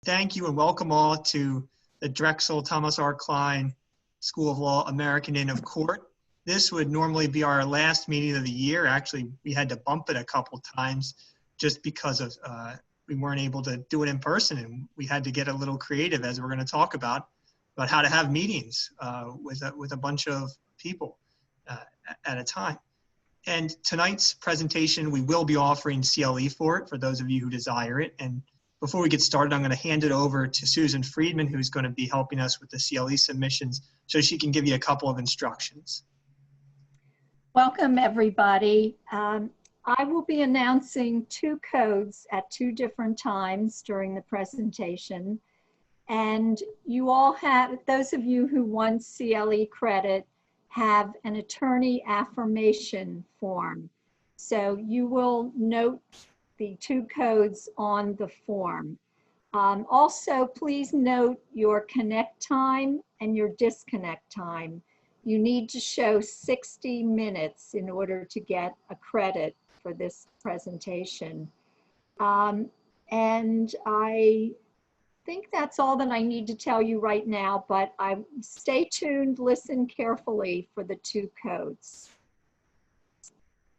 Thank you and welcome all to the Drexel Thomas R. Kline School of Law American Inn of Court. This would normally be our last meeting of the year. Actually, we had to bump it a couple times just because of we weren't able to do it in person, and we had to get a little creative, as we're going to talk about how to have meetings with a bunch of people at a time. And tonight's presentation, we will be offering CLE for it, for those of you who desire it. And before we get started, I'm going to hand it over to Susan Friedman, who's going to be helping us with the CLE submissions, so she can give you a couple of instructions. Welcome, everybody. I will be announcing two codes at two different times during the presentation. And you all have, those of you who want CLE credit, have an attorney affirmation form. So you will note the two codes on the form. Also, please note your connect time and your disconnect time. You need to show 60 minutes in order to get a credit for this presentation. And I think that's all that I need to tell you right now, but stay tuned, listen carefully for the two codes.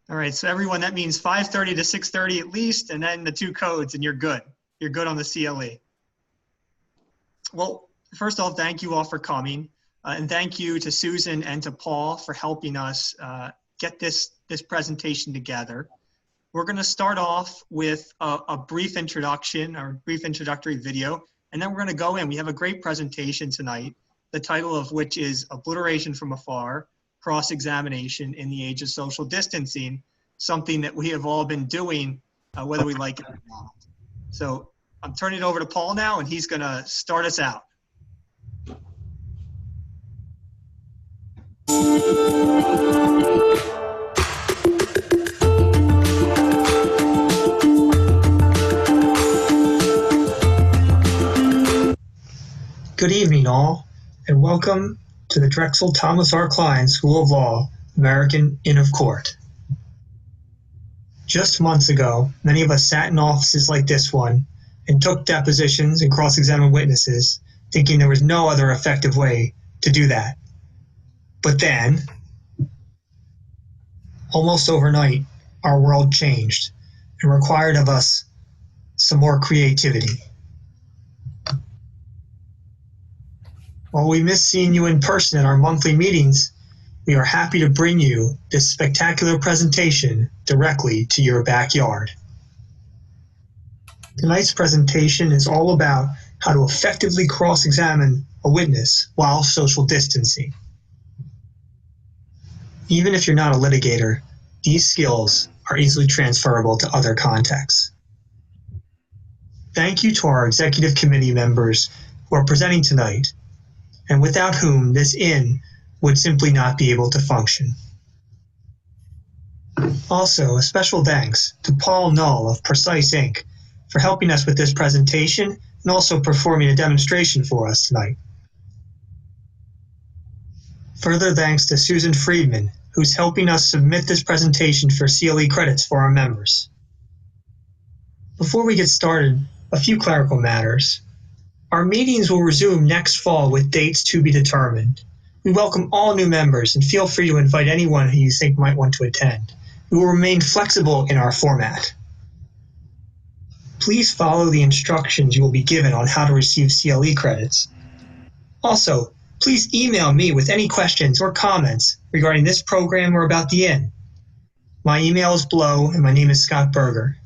All right, so everyone, that means 5:30 to 6:30 at least, and then the two codes, and you're good. You're good on the CLE. Well, first off, thank you all for coming, and thank you to Susan and to Paul for helping us get this presentation together. We're going to start off with a brief introduction, or brief introductory video, and then we're going to go in. We have a great presentation tonight, the title of which is Obliteration from Afar, Cross-Examination in the Age of Social Distancing, something that we have all been doing, whether we like it or not. So I'm turning it over to Paul now, and he's going to start us out. Good evening, all, and welcome to the Drexel Thomas R. Kline School of Law, American Inn of Court. Just months ago, many of us sat in offices like this one and took depositions and cross-examined witnesses, thinking there was no other effective way to do that. But then, almost overnight, our world changed and required of us some more creativity. While we miss seeing you in person at our monthly meetings, we are happy to bring you this spectacular presentation directly to your backyard. Tonight's presentation is all about how to effectively cross-examine a witness while social distancing. Even if you're not a litigator, these skills are easily transferable to other contexts. Thank you to our executive committee members who are presenting tonight, and without whom this inn would simply not be able to function. Also, a special thanks to Paul Null of Precise Inc. for helping us with this presentation and also performing a demonstration for us tonight. Further thanks to Susan Friedman, who's helping us submit this presentation for CLE credits for our members. Before we get started, a few clerical matters. Our meetings will resume next fall with dates to be determined. We welcome all new members and feel free to invite anyone who you think might want to attend. We will remain flexible in our format. Please follow the instructions you will be given on how to receive CLE credits. Also, please email me with any questions or comments regarding this program or about the inn. My email is below, and my name is Scott Berger.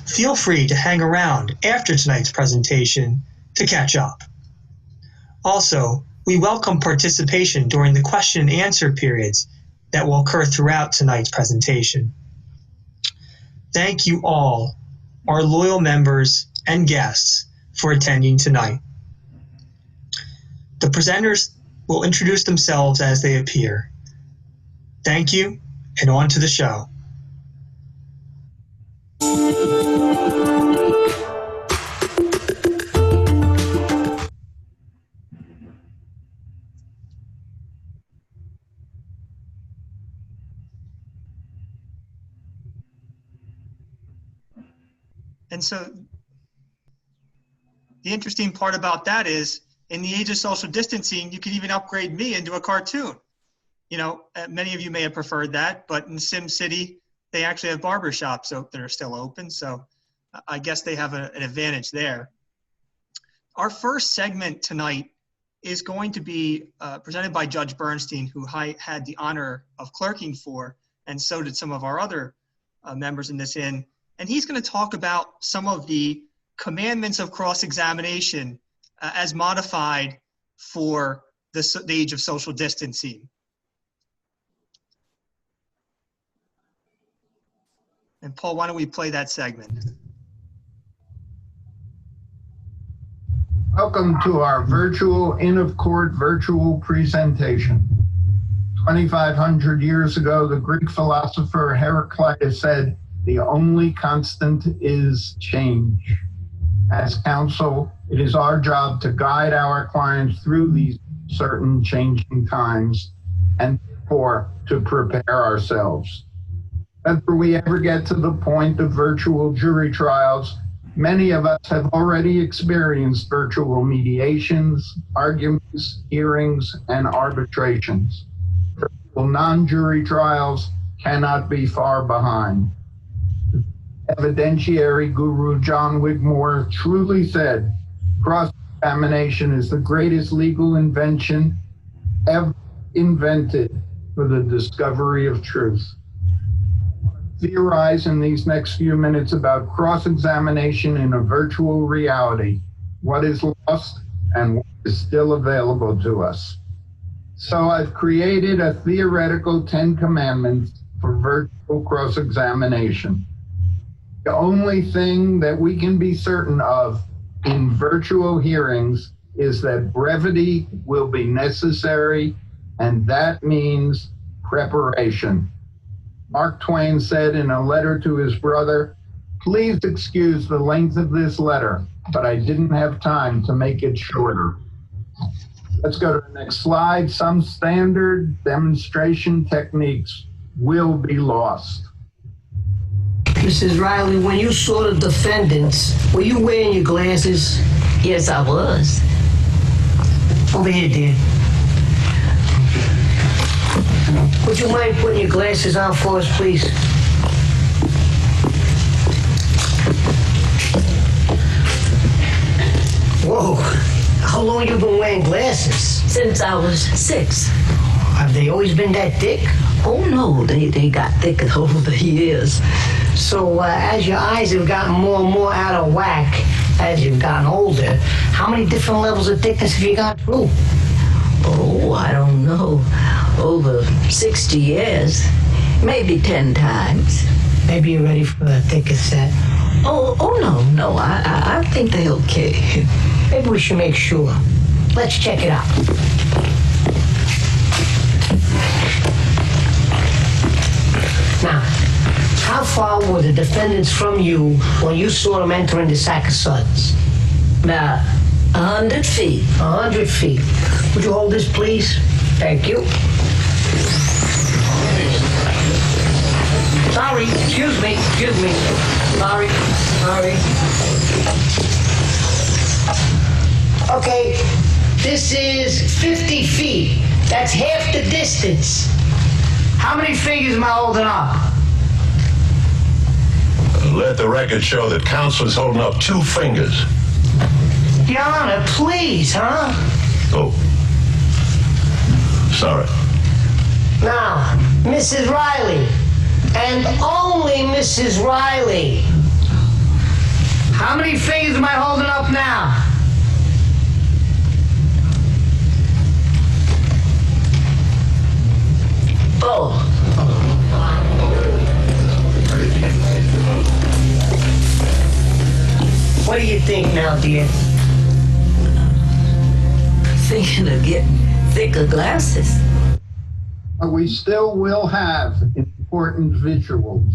Feel free to hang around after tonight's presentation to catch up. Also, we welcome participation during the question and answer periods that will occur throughout tonight's presentation. Thank you all, our loyal members and guests, for attending tonight. The presenters will introduce themselves as they appear. Thank you, and on to the show. And so the interesting part about that is, in the age of social distancing, you could even upgrade me into a cartoon. You know, many of you may have preferred that, but in SimCity, they actually have barbershops that are still open. So I guess they have an advantage there. Our first segment tonight is going to be presented by Judge Bernstein, who I had the honor of clerking for, and so did some of our other members in this inn. And he's going to talk about some of the commandments of cross-examination as modified for the age of social distancing. And Paul, why don't we play that segment? Welcome to our virtual Inn of Court virtual presentation. 2,500 years ago, the Greek philosopher Heraclitus said, "The only constant is change." As counsel, it is our job to guide our clients through these certain changing times and therefore to prepare ourselves. Whether we ever get to the point of virtual jury trials, many of us have already experienced virtual mediations, arguments, hearings, and arbitrations. Virtual non-jury trials cannot be far behind. Evidentiary guru John Wigmore truly said, "Cross-examination is the greatest legal invention ever invented for the discovery of truth." Theorize in these next few minutes about cross-examination in a virtual reality, what is lost and what is still available to us. So I've created a theoretical 10 commandments for virtual cross-examination. The only thing that we can be certain of in virtual hearings is that brevity will be necessary, and that means preparation. Mark Twain said in a letter to his brother, "Please excuse the length of this letter, but I didn't have time to make it shorter." Let's go to the next slide. Some standard demonstration techniques will be lost. Mrs. Riley, when you saw the defendants, were you wearing your glasses? Yes, I was. Over here, dear. Would you mind putting your glasses on for us, please? Whoa, how long you been wearing glasses? Since I was 6. Have they always been that thick? Oh no, they got thicker over the years. So as your eyes have gotten more and more out of whack as you've gotten older, how many different levels of thickness have you gone through? Oh, I don't know. Over 60 years. Maybe 10 times. Maybe you're ready for a thicker set. Oh no, I think they're okay. Maybe we should make sure. Let's check it out. Now, how far were the defendants from you when you saw them entering the sack of suds? About 100 feet. 100 feet. Would you hold this, please? Thank you. Sorry, excuse me. Sorry. Okay, this is 50 feet. That's half the distance. How many fingers am I holding up? Let the record show that counsel is holding up 2 fingers. Your Honor, please, huh? Oh. Sorry. Now, Mrs. Riley, and only Mrs. Riley. How many fingers am I holding up now? Oh. What do you think now, dear? Thinking of getting thicker glasses. But we still will have important visuals.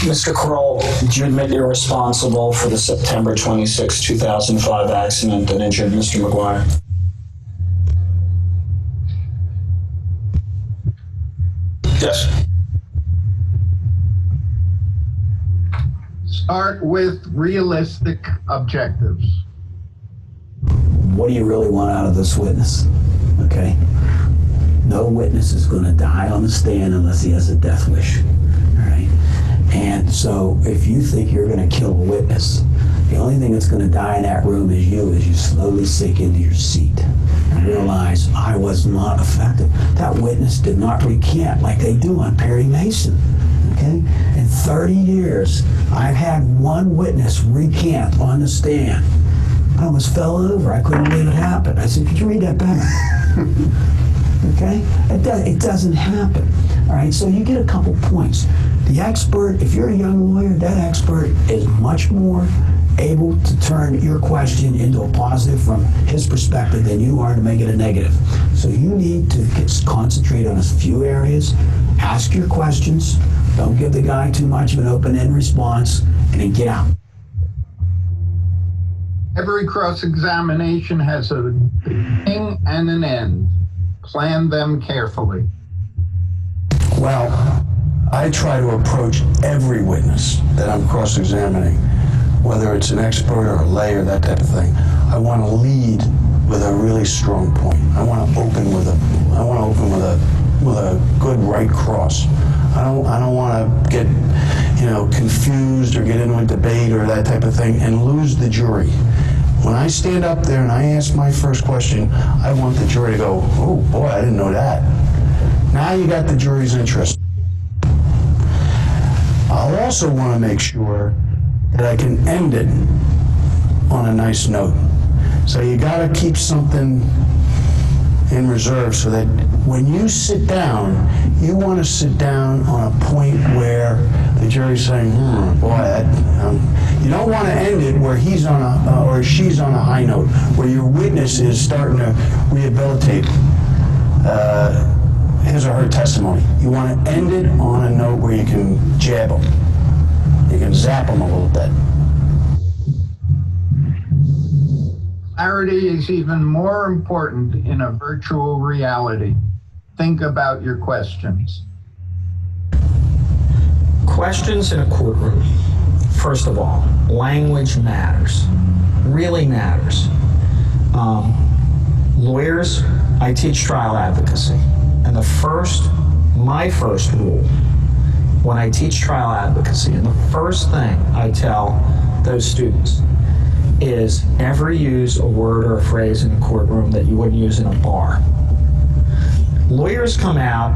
Mr. Kroll, did you admit you're responsible for the September 26, 2005 accident that injured Mr. McGuire? Yes. Start with realistic objectives. What do you really want out of this witness? Okay? No witness is going to die on the stand unless he has a death wish. All right? And so if you think you're going to kill a witness, the only thing that's going to die in that room is you, as you slowly sink into your seat and realize I was not effective. That witness did not recant like they do on Perry Mason. Okay? In 30 years, I've had one witness recant on the stand. I almost fell over. I couldn't believe it happened. I said, could you read that better? Okay? It doesn't happen. All right? So you get a couple points. The expert, if you're a young lawyer, that expert is much more able to turn your question into a positive from his perspective than you are to make it a negative. So you need to concentrate on a few areas, ask your questions, don't give the guy too much of an open-end response, and then get out. Every cross-examination has a beginning and an end. Plan them carefully. Well, I try to approach every witness that I'm cross-examining, whether it's an expert or a lay or that type of thing. I want to lead with a really strong point. I want to open with a good right cross. I don't want to get, confused or get into a debate or that type of thing and lose the jury. When I stand up there and I ask my first question, I want the jury to go, oh boy, I didn't know that. Now you got the jury's interest. I'll also want to make sure that I can end it on a nice note. So you got to keep something in reserve so that when you sit down, you want to sit down on a point where the jury's saying, boy, you don't want to end it where he's on a, or she's on a high note, where your witness is starting to rehabilitate his or her testimony. You want to end it on a note where you can jab them. You can zap them a little bit. Clarity is even more important in a virtual reality. Think about your questions. Questions in a courtroom. First of all, language matters, really matters. Lawyers, I teach trial advocacy. And my first rule when I teach trial advocacy, and the first thing I tell those students is never use a word or a phrase in a courtroom that you wouldn't use in a bar. Lawyers come out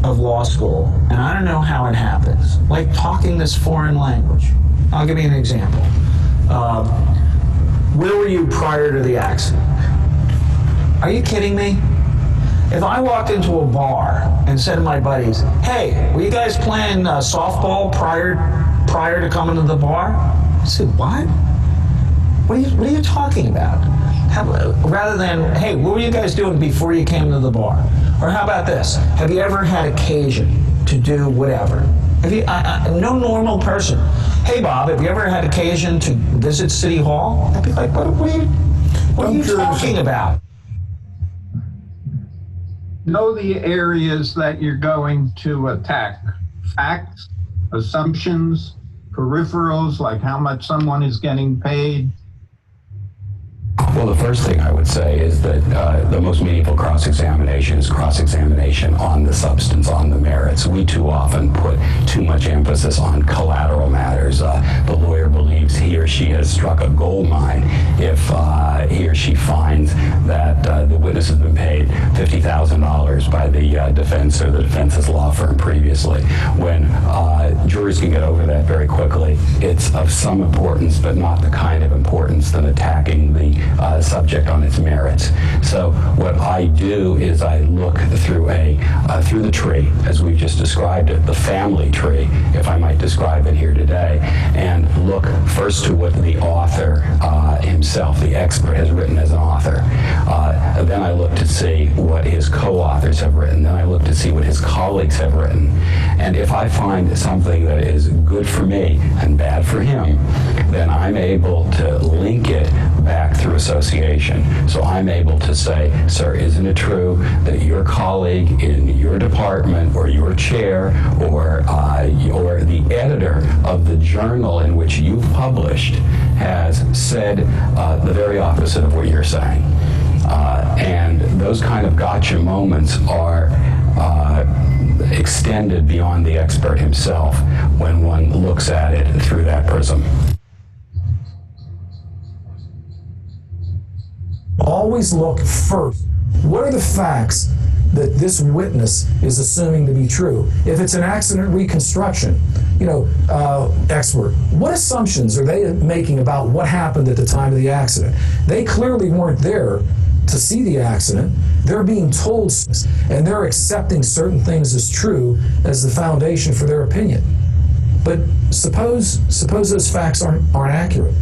of law school, and I don't know how it happens, like talking this foreign language. I'll give you an example. Where were you prior to the accident? Are you kidding me? If I walked into a bar and said to my buddies, hey, were you guys playing softball prior to coming to the bar? I said, what? What are you talking about? Rather than, hey, what were you guys doing before you came to the bar? Or how about this? Have you ever had occasion to do whatever? Have you? No normal person. Hey, Bob, have you ever had occasion to visit City Hall? I'd be like, what are you talking about? Know the areas that you're going to attack. Facts, assumptions, peripherals, like how much someone is getting paid. Well, the first thing I would say is that the most meaningful cross-examination is cross-examination on the substance, on the merits. We too often put too much emphasis on collateral matters. The lawyer believes he or she has struck a gold mine if he or she finds that the witness has been paid $50,000 by the defense or the defense's law firm previously. When juries can get over that very quickly, it's of some importance, but not the kind of importance than attacking the subject on its merits. So what I do is I look through the tree, as we've just described it, the family tree, if I might describe it here today, and look first to what the author himself, the expert, has written as an author. Then I look to see what his co-authors have written. Then I look to see what his colleagues have written. And if I find something that is good for me and bad for him, then I'm able to link it back through association. So I'm able to say, sir, isn't it true that your colleague in your department or your chair or the editor of the journal in which you've published has said the very opposite of what you're saying? And those kind of gotcha moments are extended beyond the expert himself when one looks at it through that prism. Always look first. What are the facts that this witness is assuming to be true? If it's an accident reconstruction, expert, what assumptions are they making about what happened at the time of the accident? They clearly weren't there to see the accident. They're being told, and they're accepting certain things as true as the foundation for their opinion. But suppose those facts aren't accurate.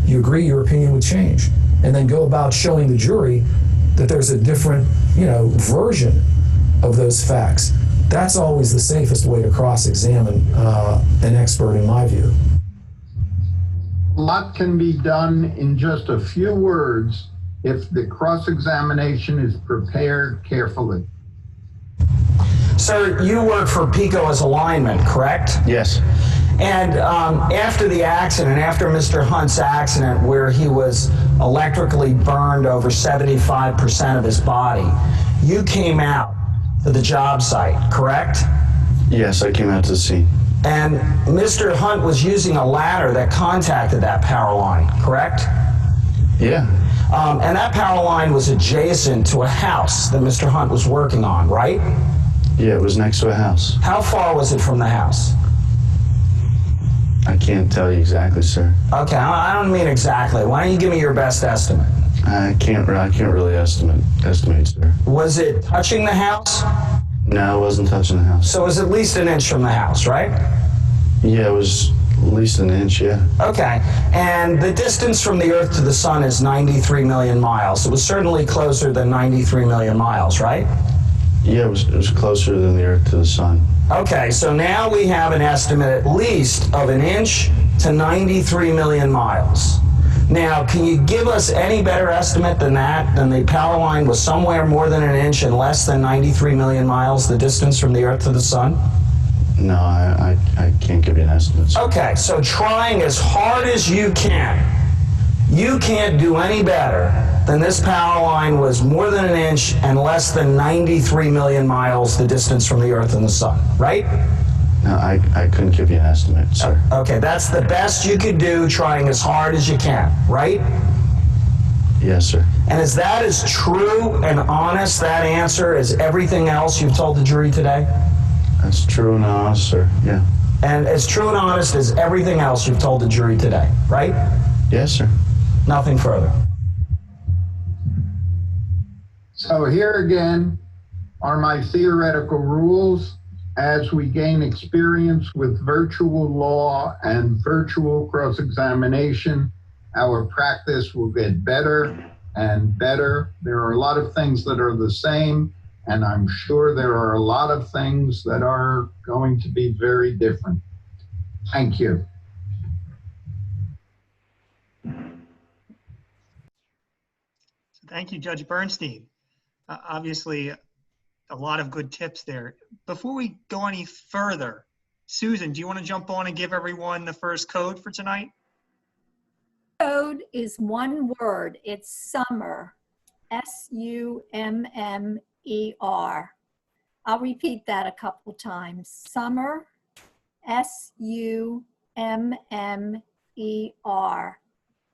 You agree your opinion would change, and then go about showing the jury that there's a different, version of those facts. That's always the safest way to cross-examine an expert, in my view. A lot can be done in just a few words if the cross-examination is prepared carefully. Sir, you work for PICO as a lineman, correct? Yes. And after the accident, after Mr. Hunt's accident, where he was electrically burned over 75% of his body, you came out to the job site, correct? Yes, I came out to the scene. And Mr. Hunt was using a ladder that contacted that power line, correct? Yeah. And that power line was adjacent to a house that Mr. Hunt was working on, right? Yeah, it was next to a house. How far was it from the house? I can't tell you exactly, sir. Okay, I don't mean exactly. Why don't you give me your best estimate? I can't really estimate, sir. Was it touching the house? No, it wasn't touching the house. So it was at least an inch from the house, right? Yeah, it was at least an inch, yeah. Okay, and the distance from the Earth to the Sun is 93 million miles. It was certainly closer than 93 million miles, right? Yeah, it was closer than the Earth to the Sun. Okay, so now we have an estimate at least of an inch to 93 million miles. Now, can you give us any better estimate than that, than the power line was somewhere more than an inch and less than 93 million miles, the distance from the Earth to the Sun? No, I can't give you an estimate, sir. Okay, so trying as hard as you can't do any better than this power line was more than an inch and less than 93 million miles, the distance from the Earth and the Sun, right? No, I couldn't give you an estimate, sir. Okay, that's the best you could do, trying as hard as you can, right? Yes, sir. And is that as true and honest, that answer, as everything else you've told the jury today? That's true and honest, sir, yeah. And as true and honest as everything else you've told the jury today, right? Yes, sir. Nothing further. So here again are my theoretical rules. As we gain experience with virtual law and virtual cross-examination, our practice will get better and better. There are a lot of things that are the same, and I'm sure there are a lot of things that are going to be very different. Thank you. Thank you, Judge Bernstein. Obviously, a lot of good tips there. Before we go any further, Susan, do you want to jump on and give everyone the first code for tonight? Code is one word. It's summer. S-U-M-M-E-R. I'll repeat that a couple times. Summer. S-U-M-M-E-R.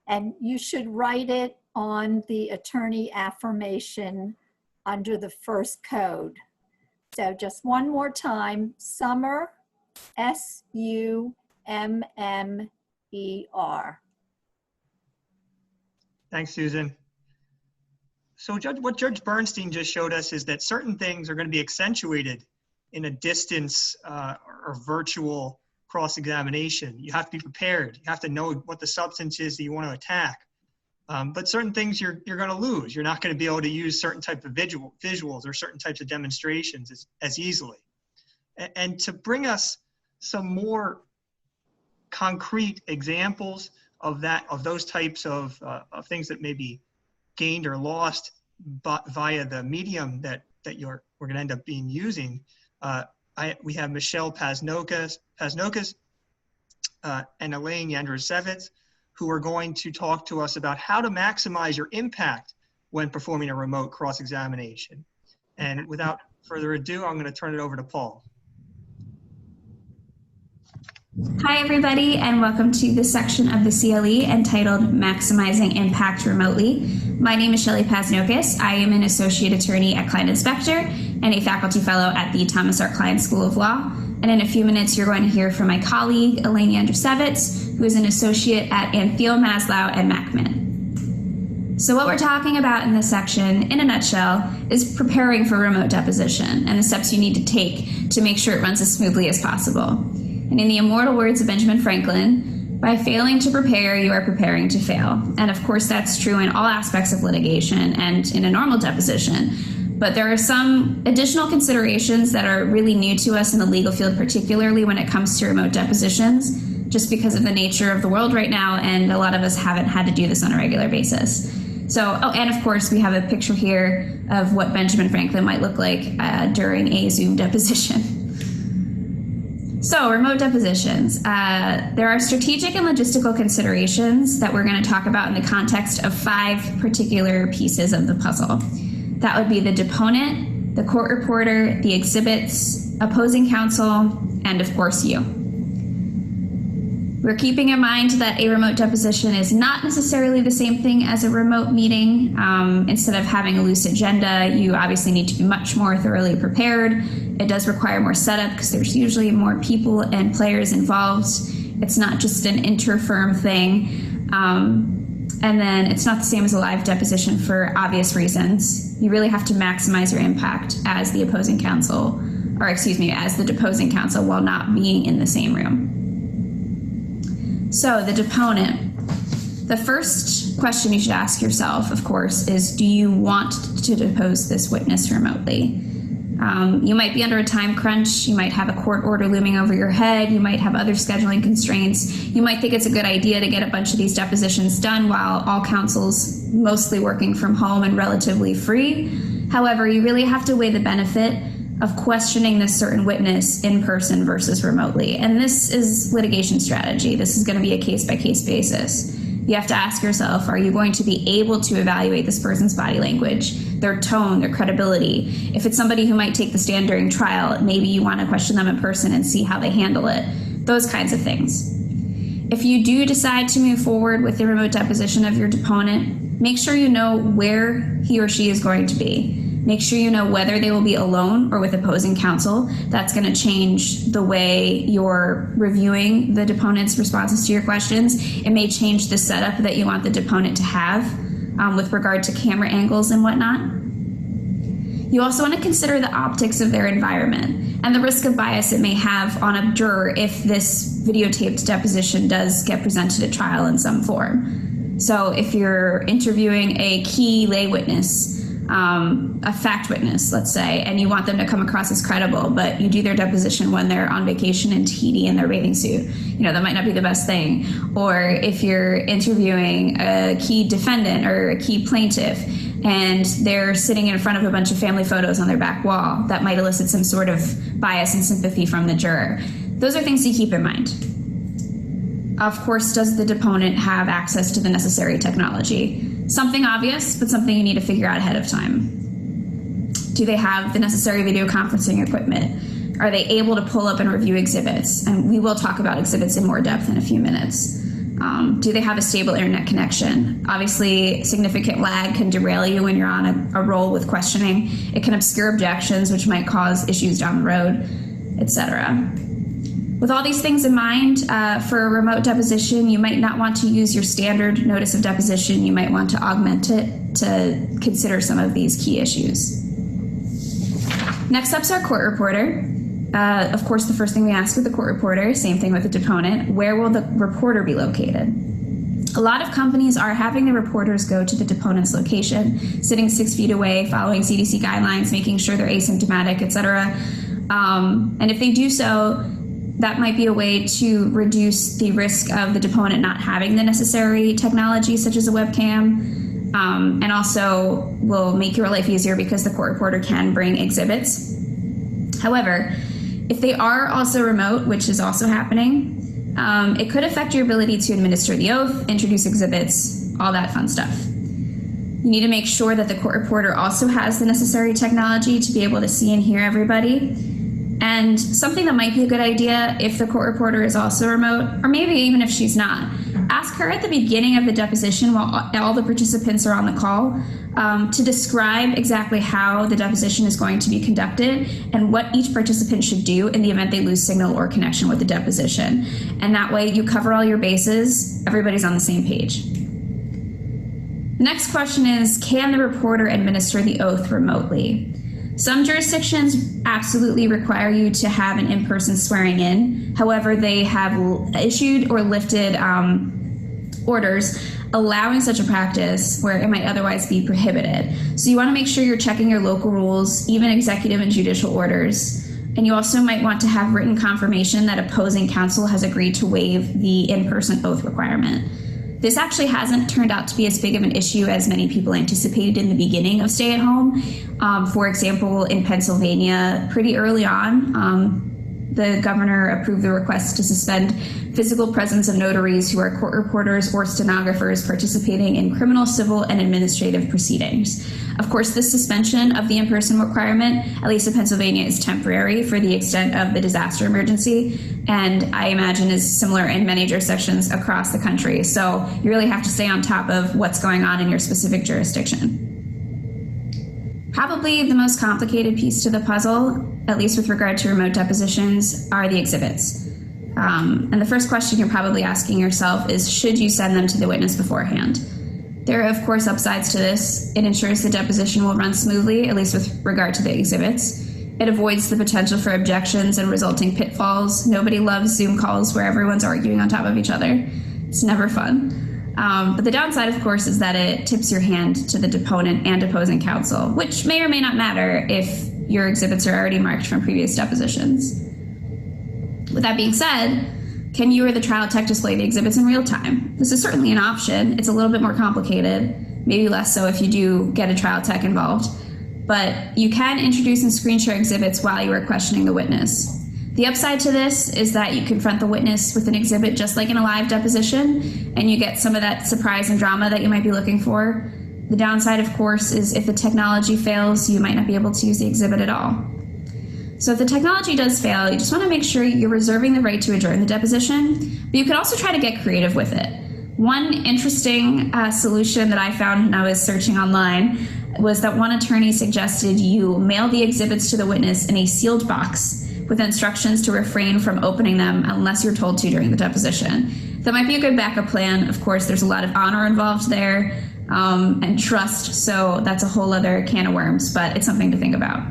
And you should write it on the attorney affirmation under the first code. So just one more time, summer, S-U-M-M-E-R. Thanks, Susan. So what Judge Bernstein just showed us is that certain things are going to be accentuated in a distance or virtual cross-examination. You have to be prepared. You have to know what the substance is that you want to attack. But certain things you're going to lose. You're not going to be able to use certain type of visuals or certain types of demonstrations as easily. And to bring us some more concrete examples those types of things that may be gained or lost via the medium that we're going to end up using. We have Michelle Paznokas and Elaine Yandrisevits, who are going to talk to us about how to maximize your impact when performing a remote cross-examination. And without further ado, I'm going to turn it over to Paul. Hi, everybody, and welcome to this section of the CLE entitled Maximizing Impact Remotely. My name is Shelly Paznokas. I am an associate attorney at Kline and Specter and a faculty fellow at the Thomas R. Kline School of Law. And in a few minutes, you're going to hear from my colleague, Elaine Yandrisevits, who is an associate at Antheil, Maslow, and MacMinn. So what we're talking about in this section, in a nutshell, is preparing for remote deposition and the steps you need to take to make sure it runs as smoothly as possible. And in the immortal words of Benjamin Franklin, by failing to prepare, you are preparing to fail. And of course, that's true in all aspects of litigation and in a normal deposition. But there are some additional considerations that are really new to us in the legal field, particularly when it comes to remote depositions, just because of the nature of the world right now, and a lot of us haven't had to do this on a regular basis. So, and of course, we have a picture here of what Benjamin Franklin might look like during a Zoom deposition. So, remote depositions. There are strategic and logistical considerations that we're going to talk about in the context of 5 particular pieces of the puzzle. That would be the deponent, the court reporter, the exhibits, opposing counsel, and of course you. We're keeping in mind that a remote deposition is not necessarily the same thing as a remote meeting. Instead of having a loose agenda, you obviously need to be much more thoroughly prepared. It does require more setup because there's usually more people and players involved. It's not just an inter-firm thing. And then it's not the same as a live deposition for obvious reasons. You really have to maximize your impact as the opposing counsel, or excuse me, as the deposing counsel while not being in the same room. So the deponent. The first question you should ask yourself, of course, is do you want to depose this witness remotely? You might be under a time crunch. You might have a court order looming over your head. You might have other scheduling constraints. You might think it's a good idea to get a bunch of these depositions done while all counsel's mostly working from home and relatively free. However, you really have to weigh the benefit of questioning this certain witness in person versus remotely. And this is litigation strategy. This is going to be a case-by-case basis. You have to ask yourself, are you going to be able to evaluate this person's body language, their tone, their credibility? If it's somebody who might take the stand during trial, maybe you want to question them in person and see how they handle it. Those kinds of things. If you do decide to move forward with the remote deposition of your deponent, make sure you know where he or she is going to be. Make sure you know whether they will be alone or with opposing counsel. That's going to change the way you're reviewing the deponent's responses to your questions. It may change the setup that you want the deponent to have with regard to camera angles and whatnot. You also want to consider the optics of their environment and the risk of bias it may have on a juror if this videotaped deposition does get presented at trial in some form. So if you're interviewing a key lay witness, a fact witness, let's say, and you want them to come across as credible, but you do their deposition when they're on vacation in Tahiti in their bathing suit, that might not be the best thing. Or if you're interviewing a key defendant or a key plaintiff and they're sitting in front of a bunch of family photos on their back wall, that might elicit some sort of bias and sympathy from the juror. Those are things to keep in mind. Of course, does the deponent have access to the necessary technology? Something obvious, but something you need to figure out ahead of time. Do they have the necessary video conferencing equipment? Are they able to pull up and review exhibits? And we will talk about exhibits in more depth in a few minutes. Do they have a stable internet connection? Obviously, significant lag can derail you when you're on a roll with questioning. It can obscure objections, which might cause issues down the road, etc. With all these things in mind, for a remote deposition, you might not want to use your standard notice of deposition. You might want to augment it to consider some of these key issues. Next up's our court reporter. Of course, the first thing we ask with the court reporter, same thing with the deponent, where will the reporter be located? A lot of companies are having the reporters go to the deponent's location, sitting 6 feet away, following CDC guidelines, making sure they're asymptomatic, etc. And if they do so, that might be a way to reduce the risk of the deponent not having the necessary technology, such as a webcam, and also will make your life easier because the court reporter can bring exhibits. However, if they are also remote, which is also happening, it could affect your ability to administer the oath, introduce exhibits, all that fun stuff. You need to make sure that the court reporter also has the necessary technology to be able to see and hear everybody. And something that might be a good idea if the court reporter is also remote, or maybe even if she's not, ask her at the beginning of the deposition while all the participants are on the call to describe exactly how the deposition is going to be conducted and what each participant should do in the event they lose signal or connection with the deposition. And that way you cover all your bases, everybody's on the same page. The next question is, can the reporter administer the oath remotely? Some jurisdictions absolutely require you to have an in-person swearing in. However, they have issued or lifted orders allowing such a practice where it might otherwise be prohibited. So you want to make sure you're checking your local rules, even executive and judicial orders. And you also might want to have written confirmation that opposing counsel has agreed to waive the in-person oath requirement. This actually hasn't turned out to be as big of an issue as many people anticipated in the beginning of stay-at-home. For example, in Pennsylvania, pretty early on, the governor approved the request to suspend physical presence of notaries who are court reporters or stenographers participating in criminal, civil, and administrative proceedings. Of course, this suspension of the in-person requirement, at least in Pennsylvania, is temporary for the extent of the disaster emergency, and I imagine is similar in many jurisdictions across the country. So you really have to stay on top of what's going on in your specific jurisdiction. Probably the most complicated piece to the puzzle, at least with regard to remote depositions, are the exhibits. And the first question you're probably asking yourself is, should you send them to the witness beforehand? There are, of course, upsides to this. It ensures the deposition will run smoothly, at least with regard to the exhibits. It avoids the potential for objections and resulting pitfalls. Nobody loves Zoom calls where everyone's arguing on top of each other. It's never fun. But the downside, of course, is that it tips your hand to the deponent and opposing counsel, which may or may not matter if your exhibits are already marked from previous depositions. With that being said, can you or the trial tech display the exhibits in real time? This is certainly an option. It's a little bit more complicated, maybe less so if you do get a trial tech involved. But you can introduce and screen share exhibits while you are questioning the witness. The upside to this is that you confront the witness with an exhibit just like in a live deposition, and you get some of that surprise and drama that you might be looking for. The downside, of course, is if the technology fails, you might not be able to use the exhibit at all. So if the technology does fail, you just want to make sure you're reserving the right to adjourn the deposition, but you can also try to get creative with it. One interesting solution that I found when I was searching online was that one attorney suggested you mail the exhibits to the witness in a sealed box with instructions to refrain from opening them unless you're told to during the deposition. That might be a good backup plan. Of course, there's a lot of honor involved there and trust, so that's a whole other can of worms, but it's something to think about.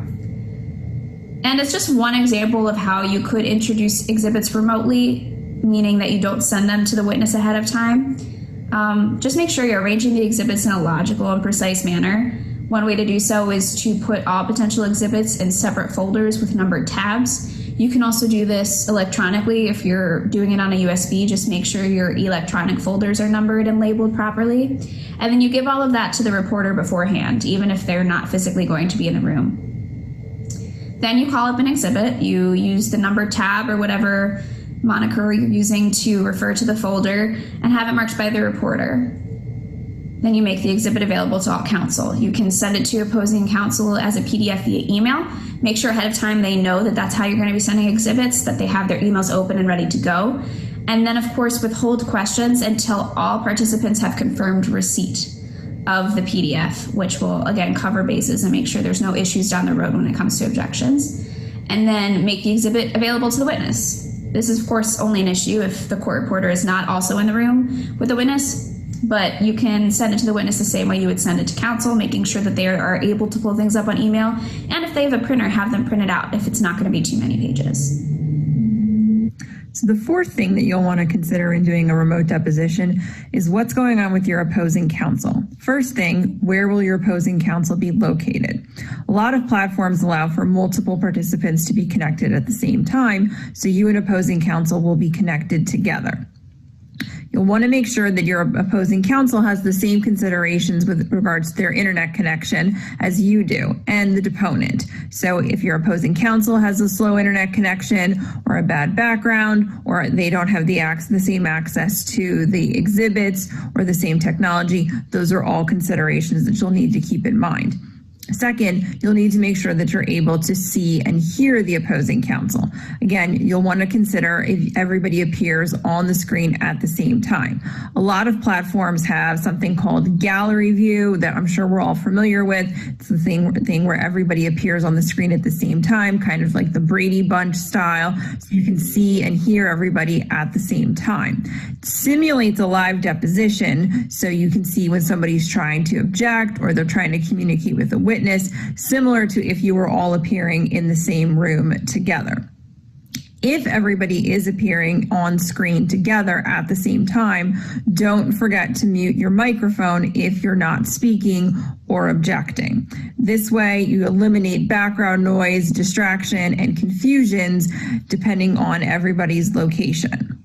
And it's just one example of how you could introduce exhibits remotely, meaning that you don't send them to the witness ahead of time. Just make sure you're arranging the exhibits in a logical and precise manner. One way to do so is to put all potential exhibits in separate folders with numbered tabs. You can also do this electronically if you're doing it on a USB. Just make sure your electronic folders are numbered and labeled properly. And then you give all of that to the reporter beforehand, even if they're not physically going to be in the room. Then you call up an exhibit. You use the numbered tab or whatever moniker you're using to refer to the folder and have it marked by the reporter. Then you make the exhibit available to all counsel. You can send it to opposing counsel as a PDF via email. Make sure ahead of time they know that that's how you're going to be sending exhibits, that they have their emails open and ready to go. And then, of course, withhold questions until all participants have confirmed receipt of the PDF, which will, again, cover bases and make sure there's no issues down the road when it comes to objections. And then make the exhibit available to the witness. This is, of course, only an issue if the court reporter is not also in the room with the witness. But you can send it to the witness the same way you would send it to counsel, making sure that they are able to pull things up on email. And if they have a printer, have them print it out if it's not going to be too many pages. So the fourth thing that you'll want to consider in doing a remote deposition is what's going on with your opposing counsel. First thing, where will your opposing counsel be located? A lot of platforms allow for multiple participants to be connected at the same time, so you and opposing counsel will be connected together. You'll want to make sure that your opposing counsel has the same considerations with regards to their internet connection as you do and the deponent. So if your opposing counsel has a slow internet connection or a bad background, or they don't have the same access to the exhibits or the same technology, those are all considerations that you'll need to keep in mind. Second, you'll need to make sure that you're able to see and hear the opposing counsel. Again, you'll want to consider if everybody appears on the screen at the same time. A lot of platforms have something called gallery view that I'm sure we're all familiar with. It's the thing where everybody appears on the screen at the same time, kind of like the Brady Bunch style, so you can see and hear everybody at the same time. It simulates a live deposition, so you can see when somebody's trying to object or they're trying to communicate with a witness, similar to if you were all appearing in the same room together. If everybody is appearing on screen together at the same time, don't forget to mute your microphone if you're not speaking or objecting. This way you eliminate background noise, distraction, and confusions depending on everybody's location.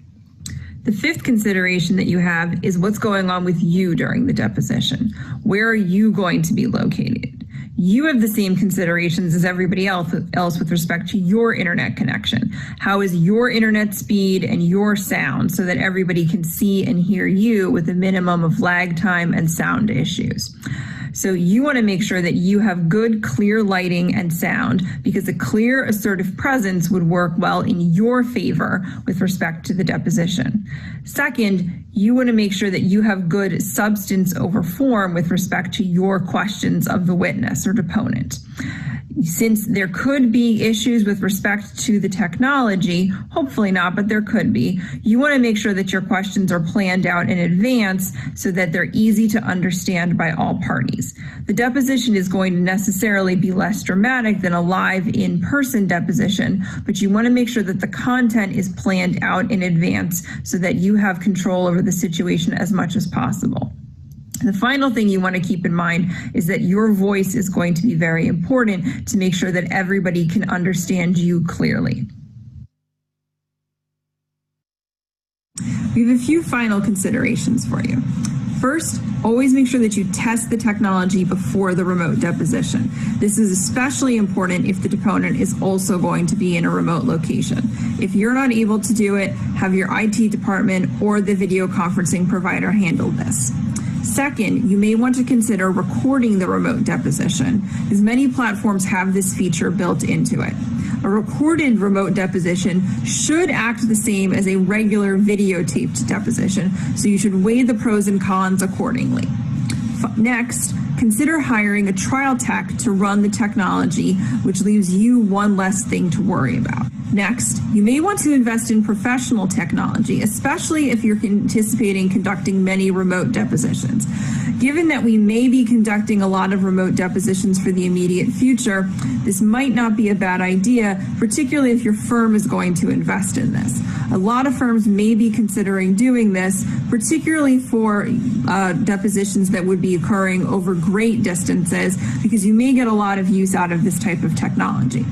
The fifth consideration that you have is what's going on with you during the deposition. Where are you going to be located? You have the same considerations as everybody else with respect to your internet connection. How is your internet speed and your sound so that everybody can see and hear you with a minimum of lag time and sound issues? So you want to make sure that you have good, clear lighting and sound, because a clear, assertive presence would work well in your favor with respect to the deposition. Second, you want to make sure that you have good substance over form with respect to your questions of the witness or deponent. Since there could be issues with respect to the technology, hopefully not, but there could be, you want to make sure that your questions are planned out in advance so that they're easy to understand by all parties. The deposition is going to necessarily be less dramatic than a live in-person deposition, but you want to make sure that the content is planned out in advance so that you have control over the situation as much as possible. The final thing you want to keep in mind is that your voice is going to be very important to make sure that everybody can understand you clearly. We have a few final considerations for you. First, always make sure that you test the technology before the remote deposition. This is especially important if the deponent is also going to be in a remote location. If you're not able to do it, have your IT department or the video conferencing provider handle this. Second, you may want to consider recording the remote deposition, as many platforms have this feature built into it. A recorded remote deposition should act the same as a regular videotaped deposition, so you should weigh the pros and cons accordingly. Next, consider hiring a trial tech to run the technology, which leaves you one less thing to worry about. Next, you may want to invest in professional technology, especially if you're anticipating conducting many remote depositions. Given that we may be conducting a lot of remote depositions for the immediate future, this might not be a bad idea, particularly if your firm is going to invest in this. A lot of firms may be considering doing this, particularly for depositions that would be occurring over great distances, because you may get a lot of use out of this type of technology.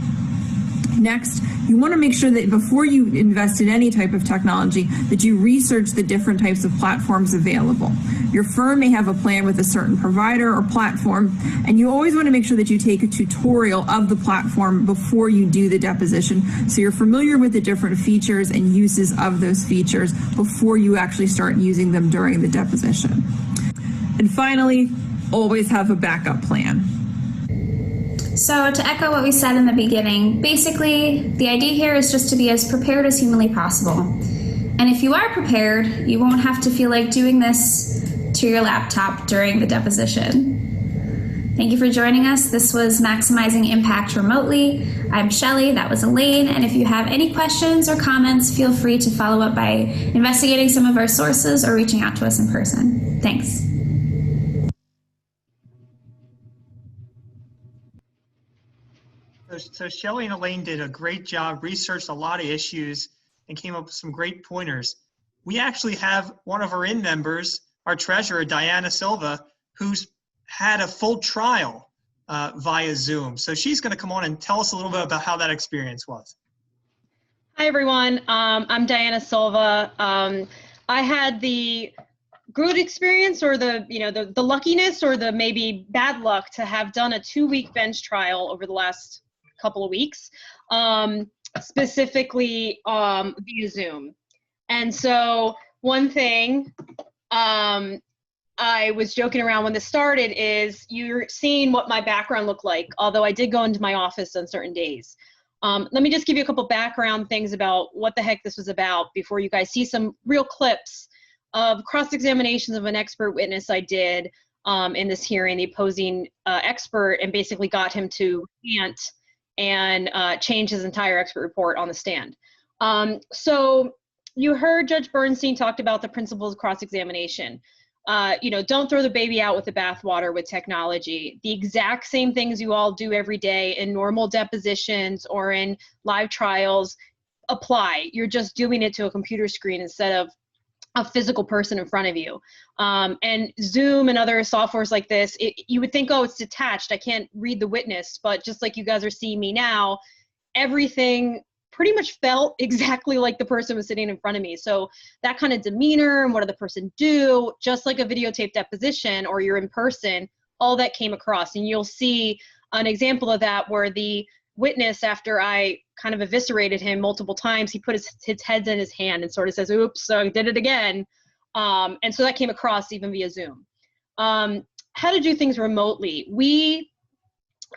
Next, you want to make sure that before you invest in any type of technology, that you research the different types of platforms available. Your firm may have a plan with a certain provider or platform, and you always want to make sure that you take a tutorial of the platform before you do the deposition, so you're familiar with the different features and uses of those features before you actually start using them during the deposition. And finally, always have a backup plan. So to echo what we said in the beginning, basically the idea here is just to be as prepared as humanly possible. And if you are prepared, you won't have to feel like doing this to your laptop during the deposition. Thank you for joining us. This was Maximizing Impact Remotely. I'm Shelly, that was Elaine, and if you have any questions or comments, feel free to follow up by investigating some of our sources or reaching out to us in person. Thanks. So Shelly and Elaine did a great job, researched a lot of issues and came up with some great pointers. We actually have one of our members, our treasurer, Diana Silva, who's had a full trial via Zoom. So she's going to come on and tell us a little bit about how that experience was. Hi, everyone. I'm Diana Silva. I had the good experience, or the luckiness, or the maybe bad luck to have done a 2-week bench trial over the last couple of weeks, specifically via Zoom. And so one thing I was joking around when this started is you're seeing what my background looked like, although I did go into my office on certain days. Let me just give you a couple background things about what the heck this was about before you guys see some real clips of cross-examinations of an expert witness I did in this hearing, the opposing expert, and basically got him to recant and change his entire expert report on the stand. So you heard Judge Bernstein talked about the principles of cross-examination. Don't throw the baby out with the bathwater with technology. The exact same things you all do every day in normal depositions or in live trials apply. You're just doing it to a computer screen instead of a physical person in front of you. And Zoom and other softwares like this, you would think, oh, it's detached, I can't read the witness, but just like you guys are seeing me now, everything pretty much felt exactly like the person was sitting in front of me. So that kind of demeanor and what did the person do, just like a videotape deposition or you're in person, all that came across. And you'll see an example of that where the witness, after I kind of eviscerated him multiple times, he put his head in his hand and sort of says, oops, so I did it again. And so that came across even via Zoom. How to do things remotely.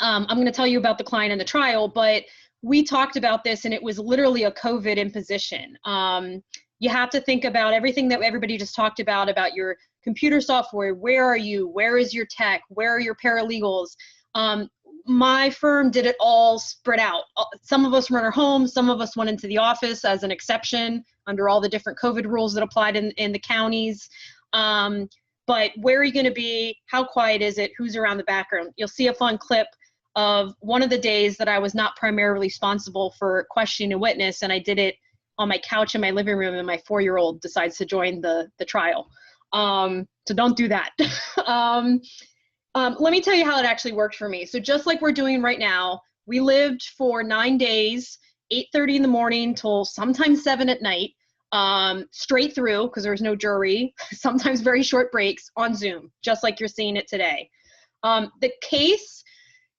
I'm going to tell you about the Kline and the trial, but we talked about this and it was literally a COVID imposition. You have to think about everything that everybody just talked about your computer software. Where are you? Where is your tech? Where are your paralegals? My firm did it all spread out. Some of us were in our homes, some of us went into the office as an exception under all the different COVID rules that applied in the counties. But where are you gonna be? How quiet is it? Who's around the background? You'll see a fun clip of one of the days that I was not primarily responsible for questioning a witness, and I did it on my couch in my living room, and my 4-year-old decides to join the trial. So don't do that. Let me tell you how it actually worked for me. So just like we're doing right now, we lived for 9 days, 8:30 in the morning till sometimes 7 at night, straight through, because there was no jury, sometimes very short breaks on Zoom, just like you're seeing it today. The case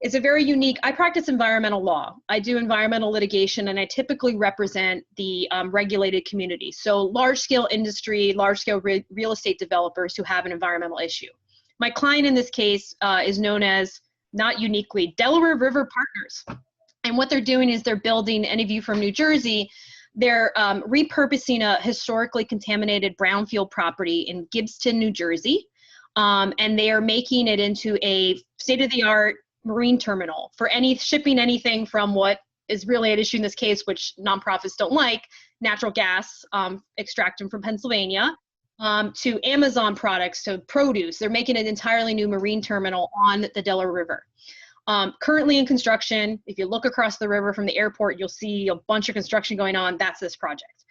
is a very unique, I practice environmental law. I do environmental litigation, and I typically represent the regulated community. So large scale industry, large scale real estate developers who have an environmental issue. My client in this case is known as, not uniquely, Delaware River Partners. And what they're doing is they're building, any of you from New Jersey, they're repurposing a historically contaminated brownfield property in Gibbston, New Jersey. And they are making it into a state-of-the-art marine terminal for shipping anything from what is really at issue in this case, which nonprofits don't like, natural gas extracted from Pennsylvania, to Amazon products, to produce. They're making an entirely new marine terminal on the Delaware River. Currently in construction. If you look across the river from the airport, you'll see a bunch of construction going on. That's this project.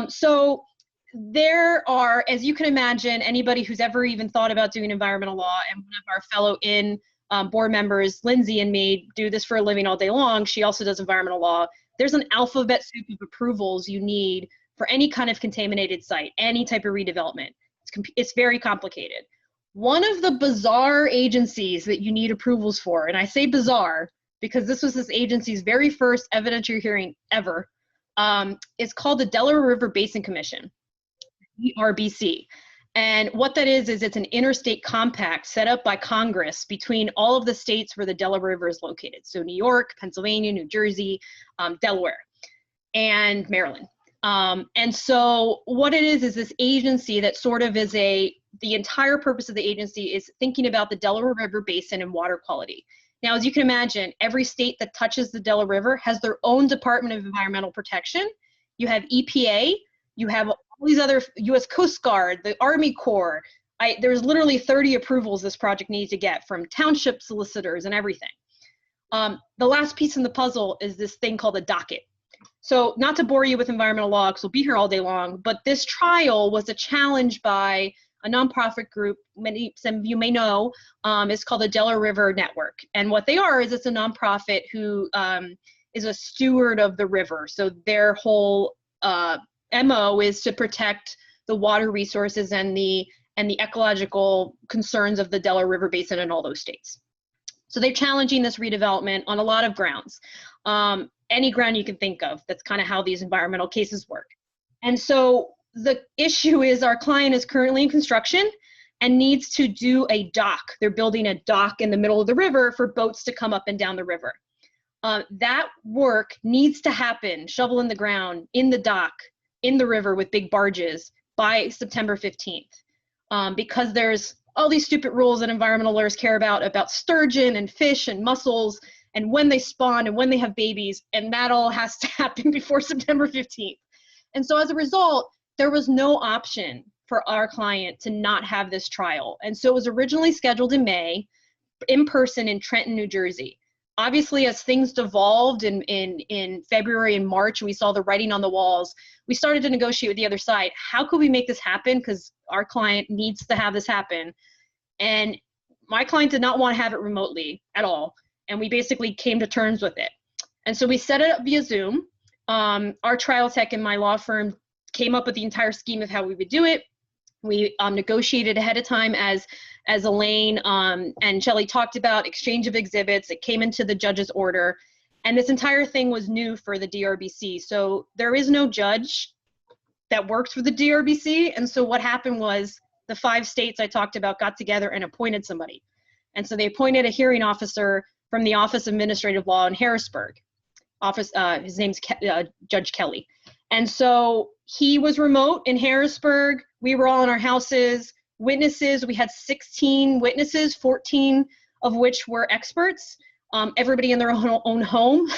So there are, as you can imagine, anybody who's ever even thought about doing environmental law, and one of our fellow board members, Lindsay, and me do this for a living all day long. She also does environmental law. There's an alphabet soup of approvals you need for any kind of contaminated site, any type of redevelopment. It's very complicated. One of the bizarre agencies that you need approvals for, and I say bizarre because this was this agency's very first evidentiary hearing ever, is called the Delaware River Basin Commission, DRBC. And what that is it's an interstate compact set up by Congress between all of the states where the Delaware River is located. So New York, Pennsylvania, New Jersey, Delaware, and Maryland. And so what it is this agency that sort of is the entire purpose of the agency is thinking about the Delaware River Basin and water quality. Now, as you can imagine, every state that touches the Delaware River has their own Department of Environmental Protection. You have EPA, you have all these other, U.S. Coast Guard, the Army Corps. There's literally 30 approvals this project needs to get from township solicitors and everything. The last piece in the puzzle is this thing called a docket. So not to bore you with environmental law, because we'll be here all day long, but this trial was a challenge by a nonprofit group, some of you may know, is called the Delaware River Network. And what they are is it's a nonprofit who is a steward of the river. So their whole MO is to protect the water resources and the ecological concerns of the Delaware River Basin in all those states. So they're challenging this redevelopment on a lot of grounds. Any ground you can think of. That's kind of how these environmental cases work. And so the issue is our client is currently in construction and needs to do a dock. They're building a dock in the middle of the river for boats to come up and down the river. That work needs to happen, shovel in the ground, in the dock, in the river with big barges by September 15th. Because there's all these stupid rules that environmental lawyers care about sturgeon and fish and mussels and when they spawn and when they have babies, and that all has to happen before September 15th. And so as a result, there was no option for our client to not have this trial. And so it was originally scheduled in May, in person in Trenton, New Jersey. Obviously, as things devolved in February and March, we saw the writing on the walls, we started to negotiate with the other side. How could we make this happen? Because our client needs to have this happen. And my client did not want to have it remotely at all. And we basically came to terms with it. And so we set it up via Zoom. Our trial tech in my law firm came up with the entire scheme of how we would do it. We negotiated ahead of time as Elaine and Shelly talked about, exchange of exhibits. It came into the judge's order. And this entire thing was new for the DRBC. So there is no judge that works for the DRBC. And so what happened was the 5 states I talked about got together and appointed somebody. And so they appointed a hearing officer from the Office of Administrative Law in Harrisburg. His name's Judge Kelly. And so he was remote in Harrisburg. We were all in our houses. Witnesses, we had 16 witnesses, 14 of which were experts, everybody in their own home.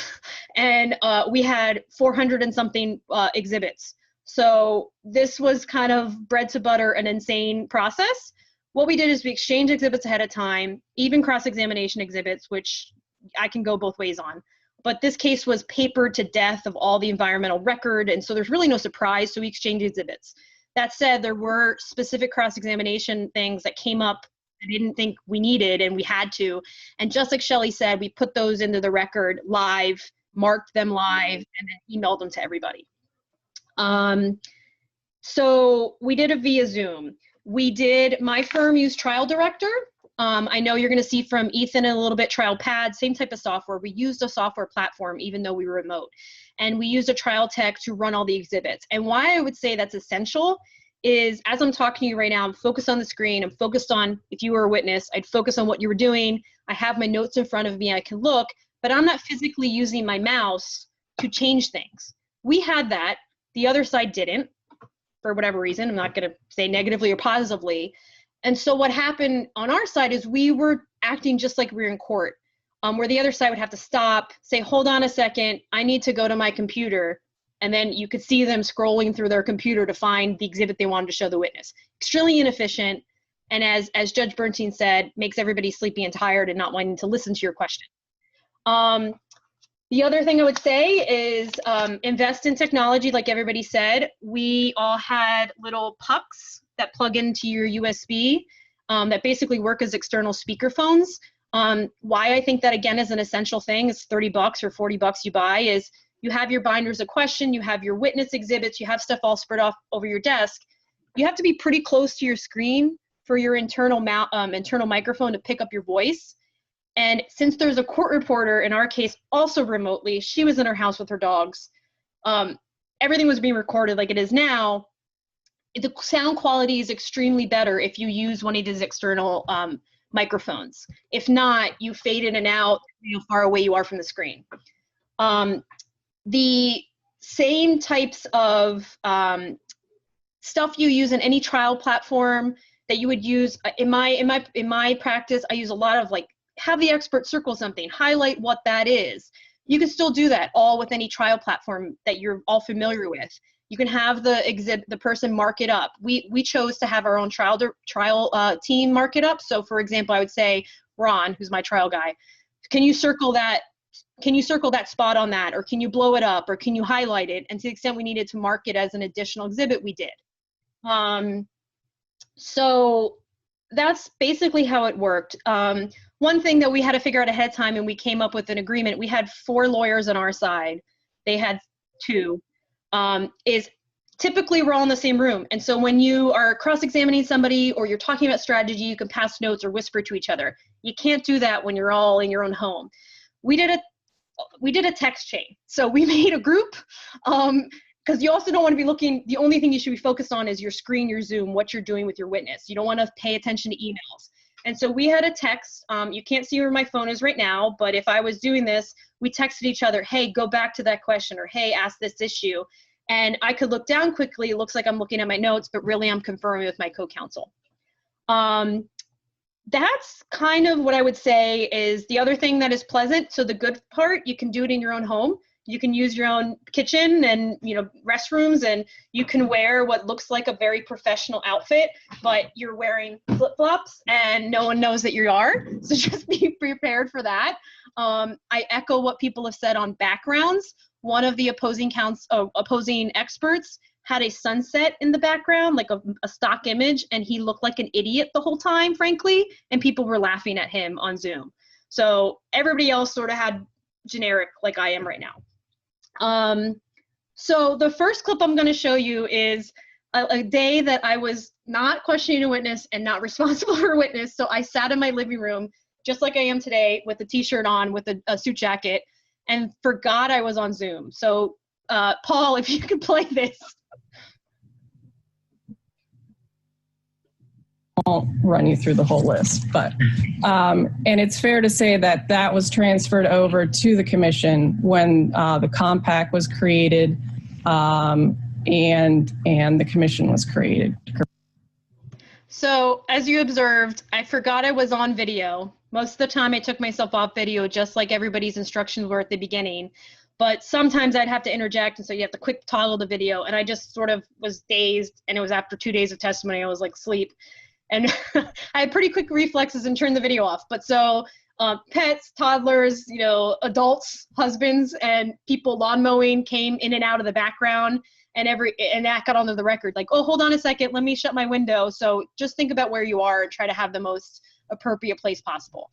And we had 400 and something exhibits. So this was kind of bread to butter, an insane process. What we did is we exchanged exhibits ahead of time, even cross-examination exhibits, which I can go both ways on. But this case was papered to death of all the environmental record, and so there's really no surprise, so we exchanged exhibits. That said, there were specific cross-examination things that came up I didn't think we needed, and we had to. And just like Shelly said, we put those into the record live, marked them live, and then emailed them to everybody. So we did it via Zoom. My firm used Trial Director. I know you're going to see from Ethen a little bit Trial Pad, same type of software. We used a software platform even though we were remote. And we used a trial tech to run all the exhibits. And why I would say that's essential is, as I'm talking to you right now, I'm focused on the screen. I'm focused on, if you were a witness, I'd focus on what you were doing. I have my notes in front of me, I can look, but I'm not physically using my mouse to change things. We had that. The other side didn't, for whatever reason. I'm not going to say negatively or positively. And so what happened on our side is we were acting just like we were in court, where the other side would have to stop, say, hold on a second, I need to go to my computer. And then you could see them scrolling through their computer to find the exhibit they wanted to show the witness. Extremely inefficient. And as Judge Bernstein said, makes everybody sleepy and tired and not wanting to listen to your question. The other thing I would say is invest in technology, like everybody said. We all had little pucks that plug into your USB that basically work as external speakerphones. Why I think that, again, is an essential thing, it's $30 or $40 you buy, is you have your binders of question, you have your witness exhibits, you have stuff all spread off over your desk. You have to be pretty close to your screen for your internal microphone to pick up your voice. And since there's a court reporter, in our case, also remotely, she was in her house with her dogs. Everything was being recorded like it is now. The sound quality is extremely better if you use one of these external microphones. If not, you fade in and out, how far away you are from the screen. The same types of stuff you use in any trial platform that you would use in my practice, I use a lot of, like, have the expert circle something, highlight what that is. You can still do that all with any trial platform that you're all familiar with. You can have the person mark it up. We chose to have our own trial team mark it up. So for example, I would say, Ron, who's my trial guy, can you circle that circle that spot on that, or can you blow it up, or can you highlight it? And to the extent we needed to mark it as an additional exhibit, we did. So that's basically how it worked. One thing that we had to figure out ahead of time, and we came up with an agreement, we had 4 lawyers on our side, they had 2, is typically we're all in the same room. And so when you are cross-examining somebody or you're talking about strategy, you can pass notes or whisper to each other. You can't do that when you're all in your own home. We did a text chain. So we made a group, because you also don't want to be looking, the only thing you should be focused on is your screen, your Zoom, what you're doing with your witness. You don't want to pay attention to emails. And so we had a text, you can't see where my phone is right now, but if I was doing this, we texted each other, hey, go back to that question, or hey, ask this issue. And I could look down quickly, it looks like I'm looking at my notes, but really I'm confirming with my co-counsel. That's kind of what I would say is the other thing that is pleasant. So the good part, you can do it in your own home. You can use your own kitchen and, you know, restrooms, and you can wear what looks like a very professional outfit, but you're wearing flip-flops and no one knows that you are. So just be prepared for that. I echo what people have said on backgrounds. One of the opposing experts had a sunset in the background, like a stock image, and he looked like an idiot the whole time, frankly, and people were laughing at him on Zoom. So everybody else sort of had generic like I am right now. So the first clip I'm going to show you is a day that I was not questioning a witness and not responsible for a witness. So I sat in my living room, just like I am today, with a t-shirt on, with a suit jacket, and forgot I was on Zoom. So Paul, if you could play this. I won't run you through the whole list, but and it's fair to say that that was transferred over to the commission when the compact was created and the commission was created. So as you observed, I forgot I was on video. Most of the time I took myself off video, just like everybody's instructions were at the beginning. But sometimes I'd have to interject, and so you have to quick toggle the video, and I just sort of was dazed, and it was after 2 days of testimony. I was like sleep. And I had pretty quick reflexes and turned the video off. But so pets, toddlers, you know, adults, husbands, and people lawn mowing came in and out of the background, and that got onto the record. Like, oh, hold on a second, let me shut my window. So just think about where you are and try to have the most appropriate place possible.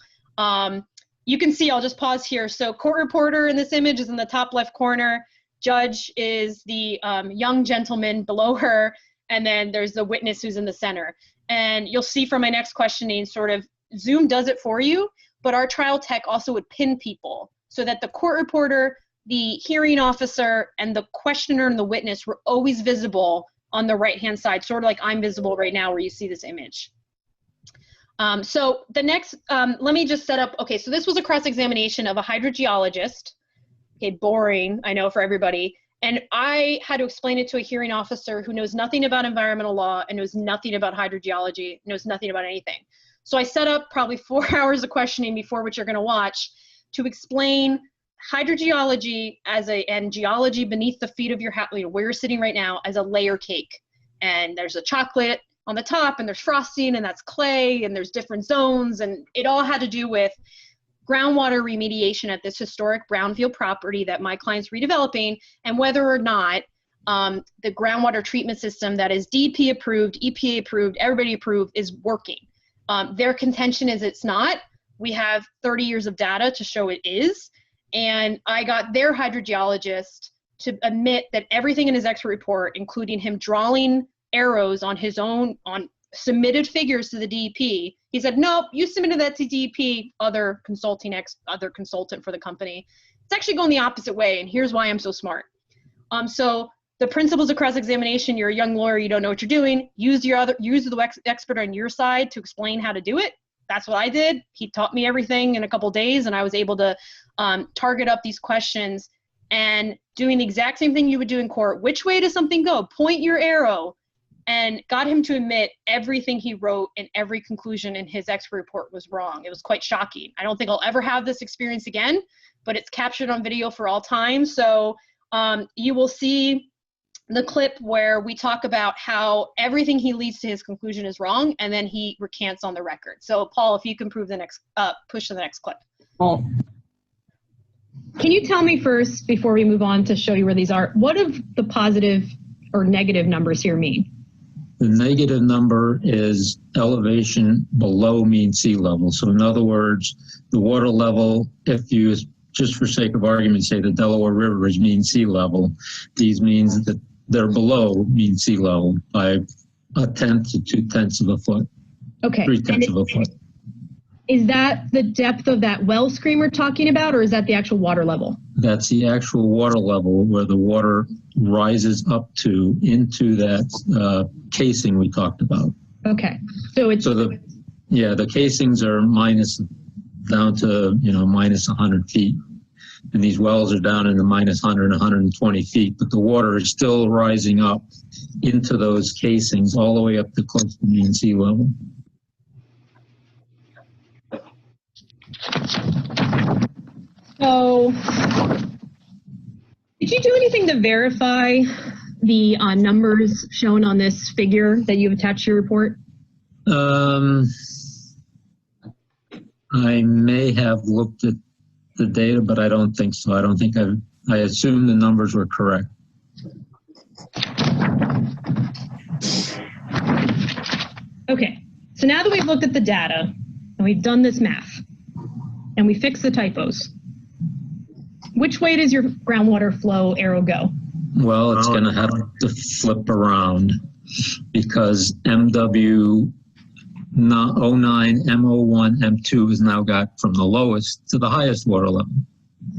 You can see, I'll just pause here. So court reporter in this image is in the top left corner. Judge is the young gentleman below her, and then there's the witness who's in the center. And you'll see from my next questioning, sort of Zoom does it for you, but our trial tech also would pin people so that the court reporter, the hearing officer, and the questioner and the witness were always visible on the right-hand side, sort of like I'm visible right now where you see this image. So the next, let me just set up, okay, so this was a cross-examination of a hydrogeologist. Okay, boring, I know, for everybody. And I had to explain it to a hearing officer who knows nothing about environmental law and knows nothing about hydrogeology, knows nothing about anything. So I set up probably 4 hours of questioning before, which you're going to watch, to explain hydrogeology and geology beneath the feet of your house, you know, where you're sitting right now, as a layer cake. And there's a chocolate on the top, and there's frosting, and that's clay, and there's different zones, and it all had to do with groundwater remediation at this historic brownfield property that my client's redeveloping, and whether or not the groundwater treatment system that is DP approved, EPA approved, everybody approved, is working. Their contention is it's not. We have 30 years of data to show it is, and I got their hydrogeologist to admit that everything in his expert report, including him drawing arrows on his own, on submitted figures to the DEP. He said, nope, you submitted that to DEP, other consultant for the company. It's actually going the opposite way, and here's why I'm so smart. So the principles of cross-examination, you're a young lawyer, you don't know what you're doing, use the expert on your side to explain how to do it. That's what I did. He taught me everything in a couple days, and I was able to target up these questions and doing the exact same thing you would do in court. Which way does something go? Point your arrow. And got him to admit everything he wrote and every conclusion in his expert report was wrong. It was quite shocking. I don't think I'll ever have this experience again, but it's captured on video for all time. So you will see the clip where we talk about how everything he leads to his conclusion is wrong, and then he recants on the record. So Paul, if you can prove the next, push to the next clip. Oh. Can you tell me first, before we move on to show you where these are, what do the positive or negative numbers here mean? The negative number is elevation below mean sea level. So in other words, the water level, if you, just for sake of argument, say the Delaware River is mean sea level, these means that they're below mean sea level by 1/10 to 2/10 of a foot. Okay. 3/10 of a foot. Is that the depth of that well screen we're talking about, or is that the actual water level? That's the actual water level where the water rises up to into that casing we talked about. Okay. So it's the casings are down to minus 100 feet, and these wells are down in the minus 100 and 120 feet, but the water is still rising up into those casings all the way up to close to mean sea level. So, did you do anything to verify the numbers shown on this figure that you've attached to your report? I may have looked at the data, but I don't think so. I don't think I assume the numbers were correct. Okay, so now that we've looked at the data and we've done this math and we fixed the typos, which way does your groundwater flow arrow go? Well, it's going to have to flip around because MW 09, M01, M2 has now got from the lowest to the highest water level.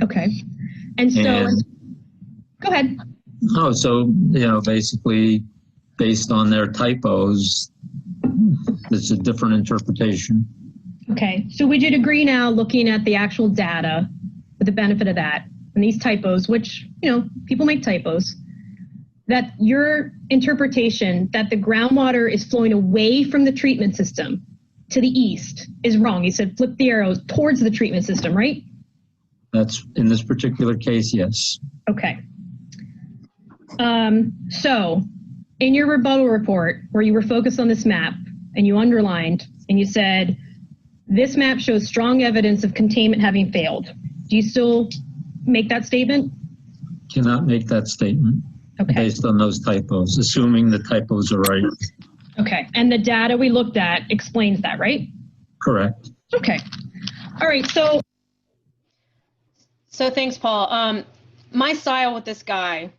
Okay. And so, go ahead. Oh, so, basically based on their typos, it's a different interpretation. Okay. So would you agree now, looking at the actual data, with the benefit of that, and these typos, which, people make typos, that your interpretation that the groundwater is flowing away from the treatment system to the east is wrong? You said flip the arrows towards the treatment system, right? That's, in this particular case, yes. Okay. So in your rebuttal report, where you were focused on this map and you underlined and you said, this map shows strong evidence of containment having failed. Do you still make that statement? Cannot make that statement. Okay. Based on those typos, assuming the typos are right. Okay. And the data we looked at explains that, right? Correct. Okay. All right. So thanks, Paul. My style with this guy,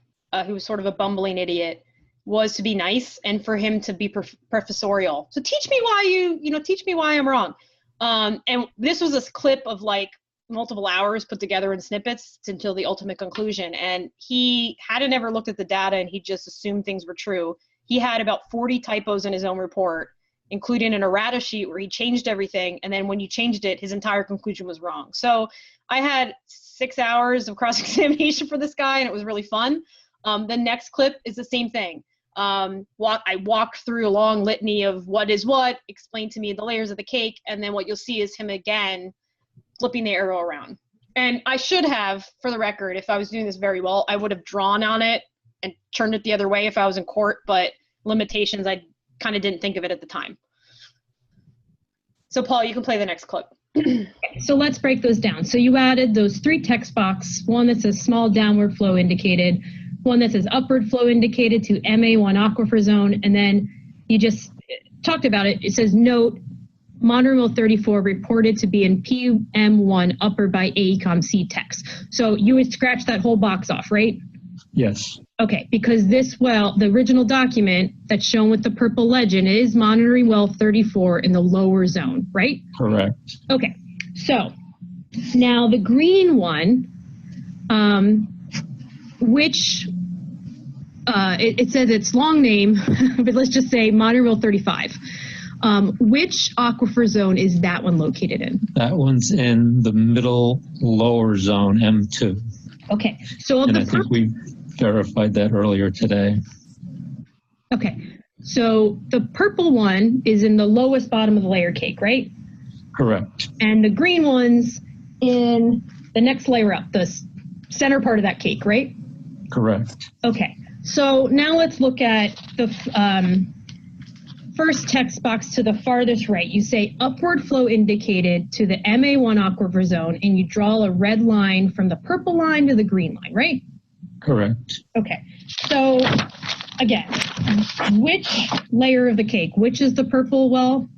who was sort of a bumbling idiot, was to be nice and for him to be professorial. So teach me why teach me why I'm wrong. And this was a clip of like multiple hours put together in snippets until the ultimate conclusion. And he hadn't ever looked at the data and he just assumed things were true. He had about 40 typos in his own report, including an errata sheet where he changed everything. And then when you changed it, his entire conclusion was wrong. So I had 6 hours of cross-examination for this guy and it was really fun. The next clip is the same thing. I walked through a long litany of what is what, explained to me the layers of the cake, and then what you'll see is him again flipping the arrow around. And I should have, for the record, if I was doing this very well, I would have drawn on it and turned it the other way if I was in court, but limitations, I kind of didn't think of it at the time. So Paul, you can play the next clip. So let's break those down. So you added those 3 text boxes, one that says small downward flow indicated, one that says upward flow indicated to MA1 aquifer zone, and then you just talked about it. It says note, Monterey 34 reported to be in PM1 upper by AECOM C text. So you would scratch that whole box off, right? Yes. Okay, because this well, the original document that's shown with the purple legend is monitoring well 34 in the lower zone, right? Correct. Okay, so now the green one, which it says its long name, but let's just say Monterey 35. Which aquifer zone is that one located in? That one's in the middle lower zone, M2. Okay, so and I think we verified that earlier today. Okay, so the purple one is in the lowest bottom of the layer cake, right? Correct. And the green one's in the next layer up, the center part of that cake, right? Correct. Okay, so now let's look at the first text box to the farthest right, you say upward flow indicated to the MA1 aquifer zone, and you draw a red line from the purple line to the green line, right? Correct. Okay. So again, which layer of the cake? Which is the purple well?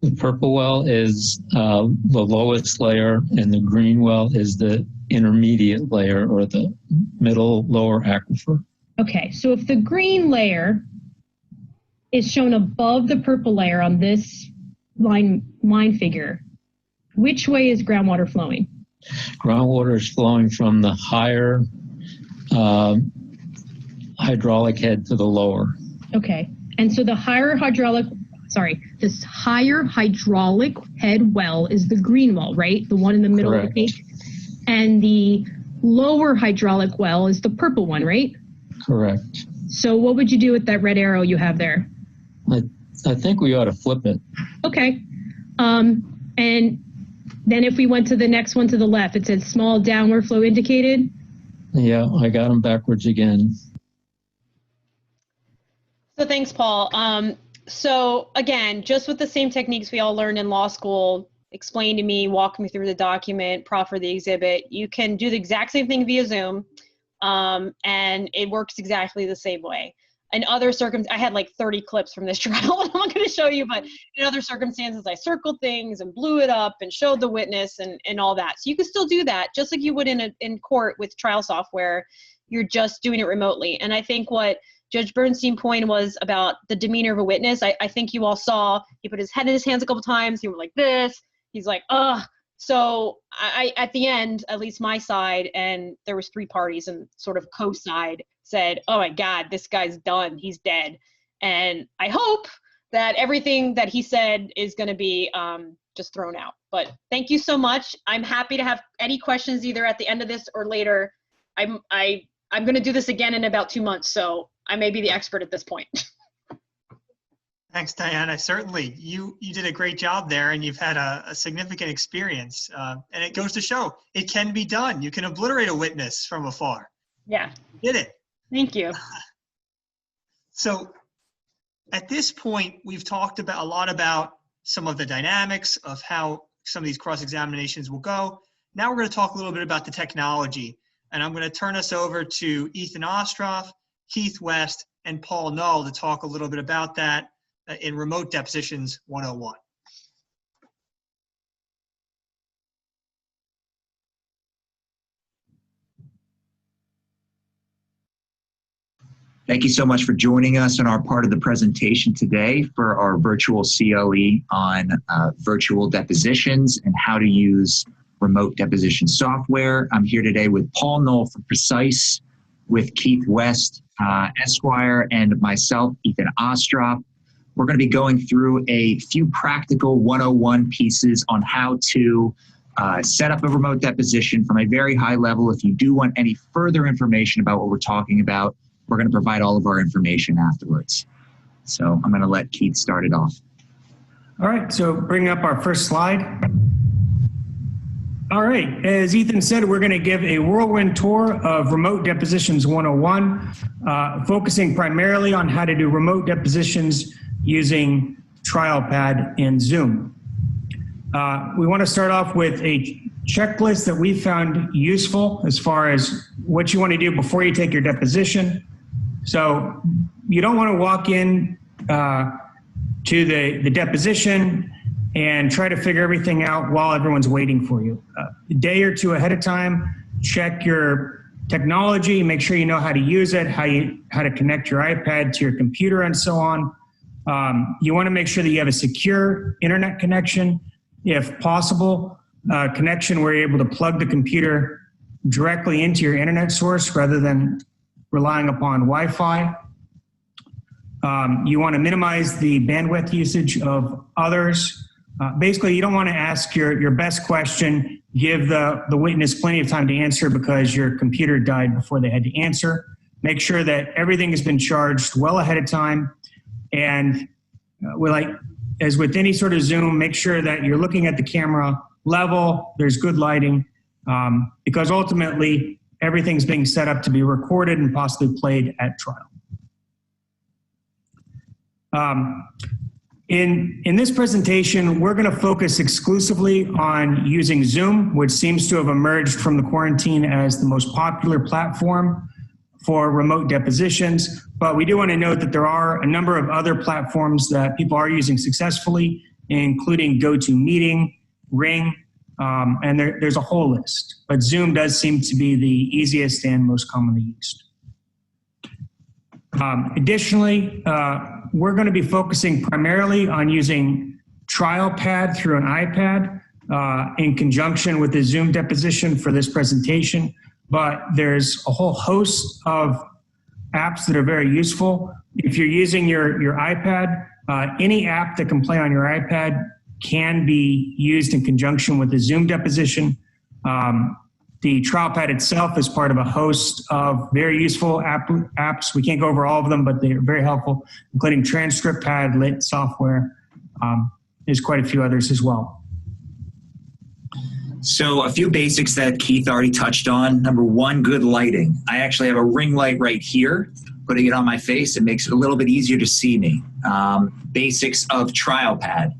The purple well is the lowest layer, and the green well is the intermediate layer, or the middle lower aquifer. Okay, so if the green layer is shown above the purple layer on this line figure, which way is groundwater flowing? Groundwater is flowing from the higher hydraulic head to the lower. Okay, and so this higher hydraulic head well is the green well, right? The one in the middle Correct. of the cake. And the lower hydraulic well is the purple one, right? Correct. So what would you do with that red arrow you have there? I think we ought to flip it. Okay. And then if we went to the next one to the left, it said small downward flow indicated. Yeah, I got them backwards again. So thanks, Paul. So again, just with the same techniques we all learned in law school, explain to me, walk me through the document, proffer the exhibit, you can do the exact same thing via Zoom, and it works exactly the same way. In other circumstances, I had like 30 clips from this trial, and I'm not going to show you, but in other circumstances, I circled things and blew it up and showed the witness and all that. So you can still do that, just like you would in court with trial software. You're just doing it remotely. And I think what Judge Bernstein point was about the demeanor of a witness. I think you all saw, he put his head in his hands a couple times. He went like this. He's like, ugh. So I at the end, at least my side, and there was 3 parties, and sort of co-side said, oh my God, this guy's done. He's dead. And I hope that everything that he said is going to be just thrown out. But thank you so much. I'm happy to have any questions either at the end of this or later. I'm going to do this again in about 2 months, so I may be the expert at this point. Thanks, Diana. Certainly, you did a great job there, and you've had a significant experience. And it goes to show it can be done. You can obliterate a witness from afar. Yeah. You did it. Thank you. So at this point, we've talked a lot about some of the dynamics of how some of these cross-examinations will go. Now we're going to talk a little bit about the technology. And I'm going to turn us over to Ethen Ostroff, Keith West, and Paul Null to talk a little bit about that in Remote Depositions 101. Thank you so much for joining us on our part of the presentation today for our virtual COE on virtual depositions and how to use remote deposition software. I'm here today with Paul Null from Precise, with Keith West, Esquire, and myself, Ethen Ostroff. We're going to be going through a few practical 101 pieces on how to set up a remote deposition from a very high level. If you do want any further information about what we're talking about, we're going to provide all of our information afterwards. So I'm going to let Keith start it off. All right, so bring up our first slide. All right, as Ethen said, we're going to give a whirlwind tour of Remote Depositions 101, focusing primarily on how to do remote depositions using TrialPad and Zoom. We want to start off with a checklist that we found useful as far as what you want to do before you take your deposition. So you don't want to walk in to the deposition and try to figure everything out while everyone's waiting for you. A day or two ahead of time, check your technology, make sure you know how to use it, how to connect your iPad to your computer and so on. You want to make sure that you have a secure internet connection, if possible, connection where you're able to plug the computer directly into your internet source rather than relying upon Wi-Fi. You want to minimize the bandwidth usage of others. Basically, you don't want to ask your best question, give the witness plenty of time to answer because your computer died before they had to answer. Make sure that everything has been charged well ahead of time. And as with any sort of Zoom, make sure that you're looking at the camera level, there's good lighting, because ultimately everything's being set up to be recorded and possibly played at trial. In this presentation, we're going to focus exclusively on using Zoom, which seems to have emerged from the quarantine as the most popular platform for remote depositions. But we do want to note that there are a number of other platforms that people are using successfully, including GoToMeeting, Ring, and there's a whole list. But Zoom does seem to be the easiest and most commonly used. Additionally, we're going to be focusing primarily on using TrialPad through an iPad in conjunction with the Zoom deposition for this presentation. But there's a whole host of apps that are very useful. If you're using your iPad, any app that can play on your iPad can be used in conjunction with the Zoom deposition. The TrialPad itself is part of a host of very useful apps. We can't go over all of them, but they're very helpful, including TranscriptPad, Lit software. There's quite a few others as well. So a few basics that Keith already touched on. Number one, good lighting. I actually have a ring light right here. Putting it on my face, it makes it a little bit easier to see me. Basics of TrialPad.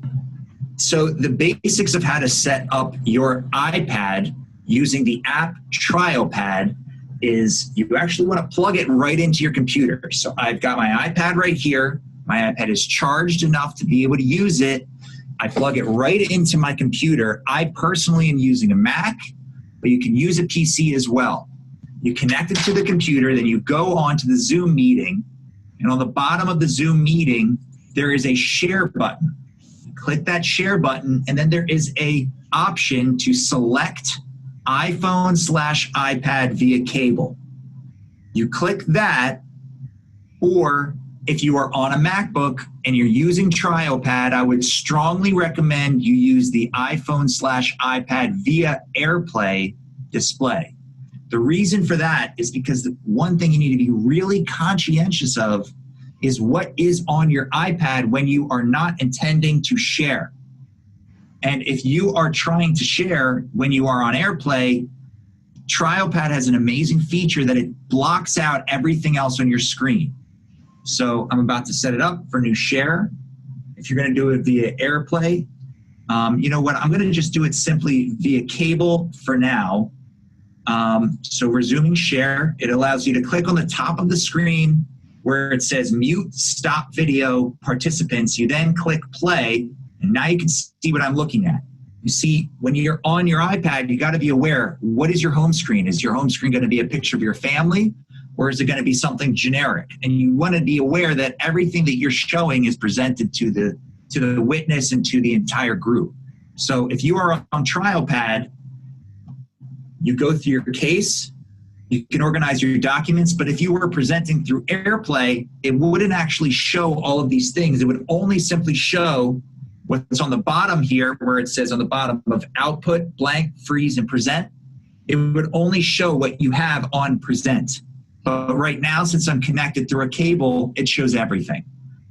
So the basics of how to set up your iPad using the app TrialPad is you actually want to plug it right into your computer. So I've got my iPad right here. My iPad is charged enough to be able to use it. I plug it right into my computer. I personally am using a Mac, but you can use a PC as well. You connect it to the computer, then you go on to the Zoom meeting, and on the bottom of the Zoom meeting, there is a share button. Click that share button, and then there is a option to select iPhone/iPad via cable. You click that, or if you are on a MacBook and you're using TrialPad, I would strongly recommend you use the iPhone/iPad via AirPlay display. The reason for that is because the one thing you need to be really conscientious of is what is on your iPad when you are not intending to share. And if you are trying to share when you are on AirPlay, TrialPad has an amazing feature that it blocks out everything else on your screen. So I'm about to set it up for new share. If you're going to do it via AirPlay, you know what? I'm going to just do it simply via cable for now. So resuming share, it allows you to click on the top of the screen where it says mute, stop video participants. You then click play, and now you can see what I'm looking at. You see, when you're on your iPad, you got to be aware, what is your home screen? Is your home screen going to be a picture of your family, or is it going to be something generic? And you want to be aware that everything that you're showing is presented to the witness and to the entire group. So if you are on TrialPad, you go through your case, you can organize your documents, but if you were presenting through AirPlay, it wouldn't actually show all of these things. It would only simply show what's on the bottom here, where it says on the bottom of output, blank, freeze, and present. It would only show what you have on present. But right now, since I'm connected through a cable, it shows everything.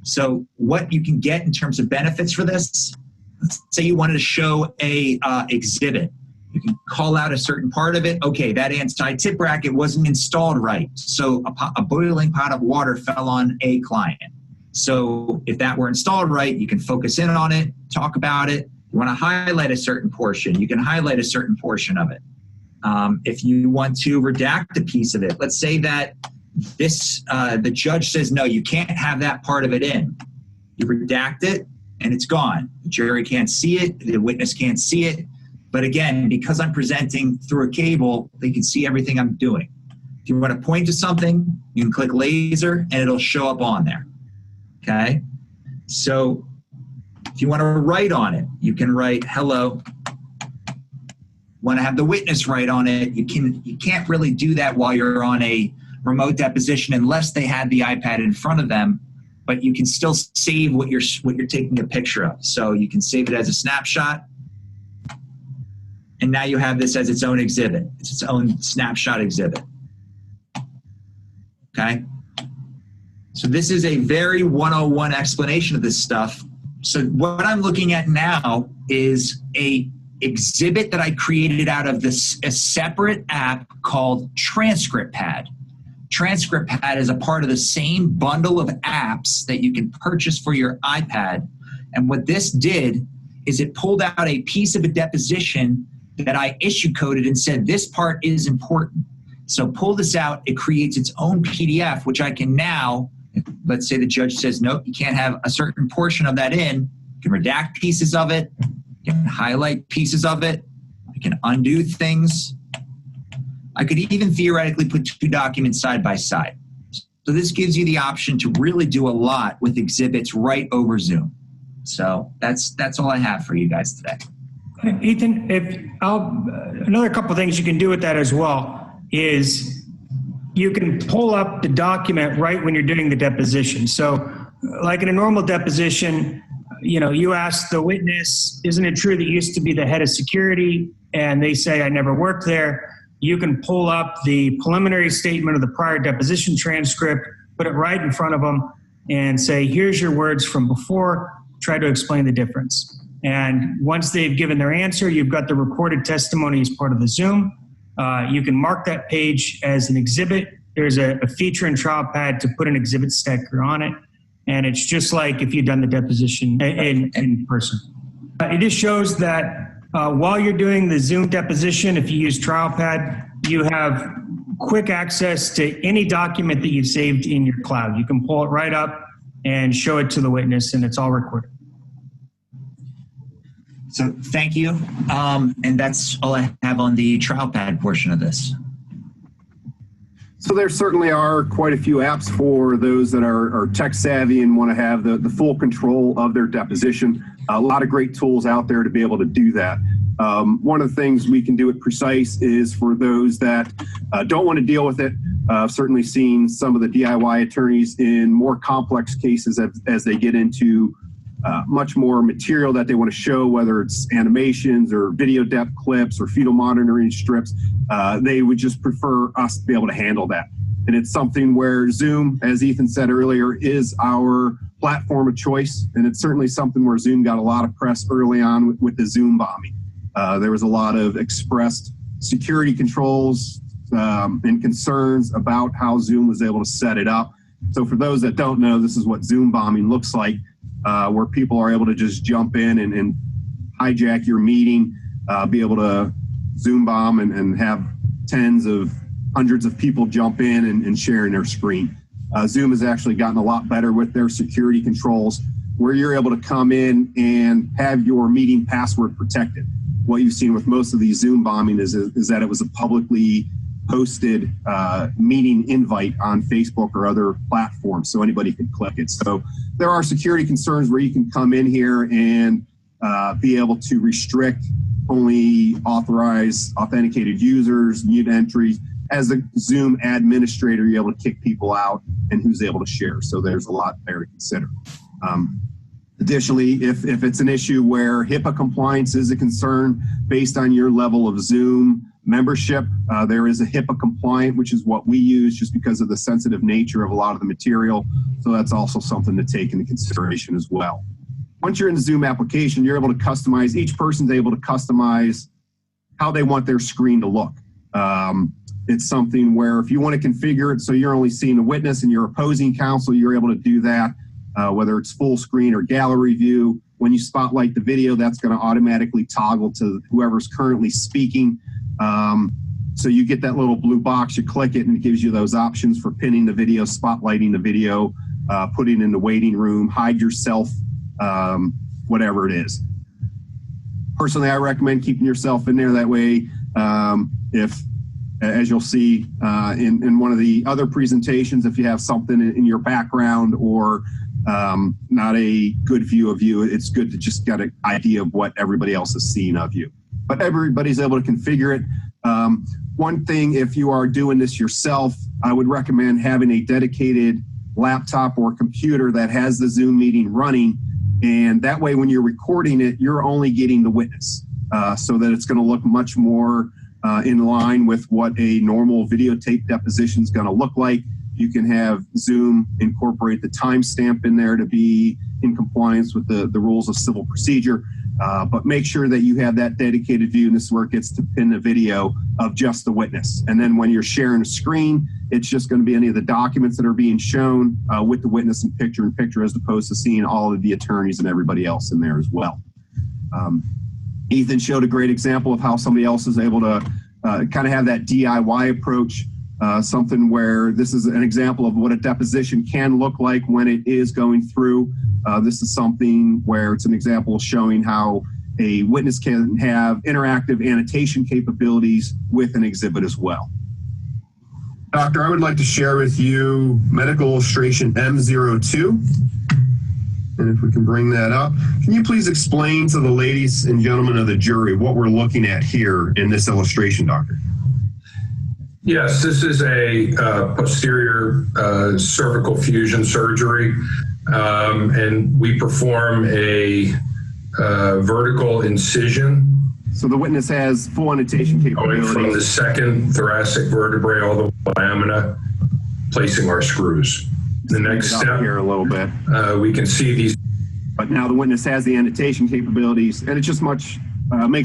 So what you can get in terms of benefits for this, let's say you wanted to show a exhibit. You can call out a certain part of it. Okay, that anti-tip bracket wasn't installed right. So a boiling pot of water fell on a client. So if that were installed right, you can focus in on it, talk about it. You want to highlight a certain portion, you can highlight a certain portion of it. If you want to redact a piece of it, let's say that the judge says, no, you can't have that part of it in. You redact it and it's gone. The jury can't see it, the witness can't see it. But again, because I'm presenting through a cable, they can see everything I'm doing. If you want to point to something, you can click laser and it'll show up on there. Okay? So if you want to write on it, you can write hello. Want to have the witness write on it, you can't really do that while you're on a remote deposition unless they had the iPad in front of them, but you can still save what you're taking a picture of. So you can save it as a snapshot. And now you have this as its own exhibit. It's its own snapshot exhibit. Okay? So this is a very 101 explanation of this stuff. So what I'm looking at now is a exhibit that I created out of a separate app called TranscriptPad. TranscriptPad is a part of the same bundle of apps that you can purchase for your iPad. And what this did is it pulled out a piece of a deposition that I issue coded and said, this part is important. So pull this out, it creates its own PDF, which I can now, let's say the judge says, nope, you can't have a certain portion of that in, you can redact pieces of it, you can highlight pieces of it, I can undo things. I could even theoretically put two documents side by side. So this gives you the option to really do a lot with exhibits right over Zoom. So that's all I have for you guys today. Ethen, another couple of things you can do with that as well is you can pull up the document right when you're doing the deposition. So like in a normal deposition, you ask the witness, isn't it true that you used to be the head of security? And they say, I never worked there. You can pull up the preliminary statement of the prior deposition transcript, put it right in front of them and say, here's your words from before, try to explain the difference. And once they've given their answer, you've got the recorded testimony as part of the Zoom. You can mark that page as an exhibit. There's a feature in TrialPad to put an exhibit sticker on it. And it's just like if you'd done the deposition in person. It just shows that while you're doing the Zoom deposition, if you use TrialPad, you have quick access to any document that you've saved in your cloud. You can pull it right up and show it to the witness, and it's all recorded. So thank you. And that's all I have on the TrialPad portion of this. So there certainly are quite a few apps for those that are tech savvy and want to have the full control of their deposition. A lot of great tools out there to be able to do that. One of the things we can do at Precise is for those that don't want to deal with it. I've certainly seen some of the DIY attorneys in more complex cases as they get into much more material that they want to show, whether it's animations or video depth clips or fetal monitoring strips. They would just prefer us to be able to handle that. And it's something where Zoom, as Ethen said earlier, is our platform of choice. And it's certainly something where Zoom got a lot of press early on with the Zoom bombing. There was a lot of expressed security controls and concerns about how Zoom was able to set it up. So for those that don't know, this is what Zoom bombing looks like, where people are able to just jump in and hijack your meeting, be able to Zoom bomb and have hundreds of people jump in and sharing their screen. Zoom has actually gotten a lot better with their security controls, where you're able to come in and have your meeting password protected. What you've seen with most of these Zoom bombing is that it was a publicly posted meeting invite on Facebook or other platforms, so anybody can click it. So there are security concerns where you can come in here and be able to restrict only authorized authenticated users, mute entries. As a Zoom administrator, you're able to kick people out and who's able to share. So there's a lot there to consider. Additionally, if it's an issue where HIPAA compliance is a concern based on your level of Zoom membership, there is a HIPAA compliant, which is what we use just because of the sensitive nature of a lot of the material. So that's also something to take into consideration as well. Once you're in the Zoom application, you're able to customize, each person's able to customize how they want their screen to look. It's something where if you want to configure it so you're only seeing the witness and your opposing counsel, you're able to do that, whether it's full screen or gallery view. When you spotlight the video, that's going to automatically toggle to whoever's currently speaking. So you get that little blue box, you click it, and it gives you those options for pinning the video, spotlighting the video, putting in the waiting room, hide yourself, whatever it is. Personally, I recommend keeping yourself in there. That way, as you'll see in one of the other presentations, if you have something in your background or not a good view of you, it's good to just get an idea of what everybody else is seeing of you. But everybody's able to configure it. One thing, if you are doing this yourself, I would recommend having a dedicated laptop or computer that has the Zoom meeting running. And that way, when you're recording it, you're only getting the witness so that it's going to look much more in line with what a normal videotape deposition is going to look like. You can have Zoom incorporate the timestamp in there to be in compliance with the rules of civil procedure. But make sure that you have that dedicated view, and this is where it gets to pin the video of just the witness. And then when you're sharing a screen, It's just going to be any of the documents that are being shown with the witness in picture as opposed to seeing all of the attorneys and everybody else in there as well. Ethen showed a great example of how somebody else is able to kind of have that DIY approach, something where this is an example of what a deposition can look like when it is going through. This is something where it's an example showing how a witness can have interactive annotation capabilities with an exhibit as well. Doctor, I would like to share with you medical illustration M02. And if we can bring that up, can you please explain to the ladies and gentlemen of the jury what we're looking at here in this illustration, Doctor? Yes, this is a posterior cervical fusion surgery, and we perform a vertical incision. So the witness has full annotation capability. Going from the second thoracic vertebrae all the way to the lamina, placing our screws. The next step here a little bit. We can see these. But now the witness has the annotation capabilities, and it just makes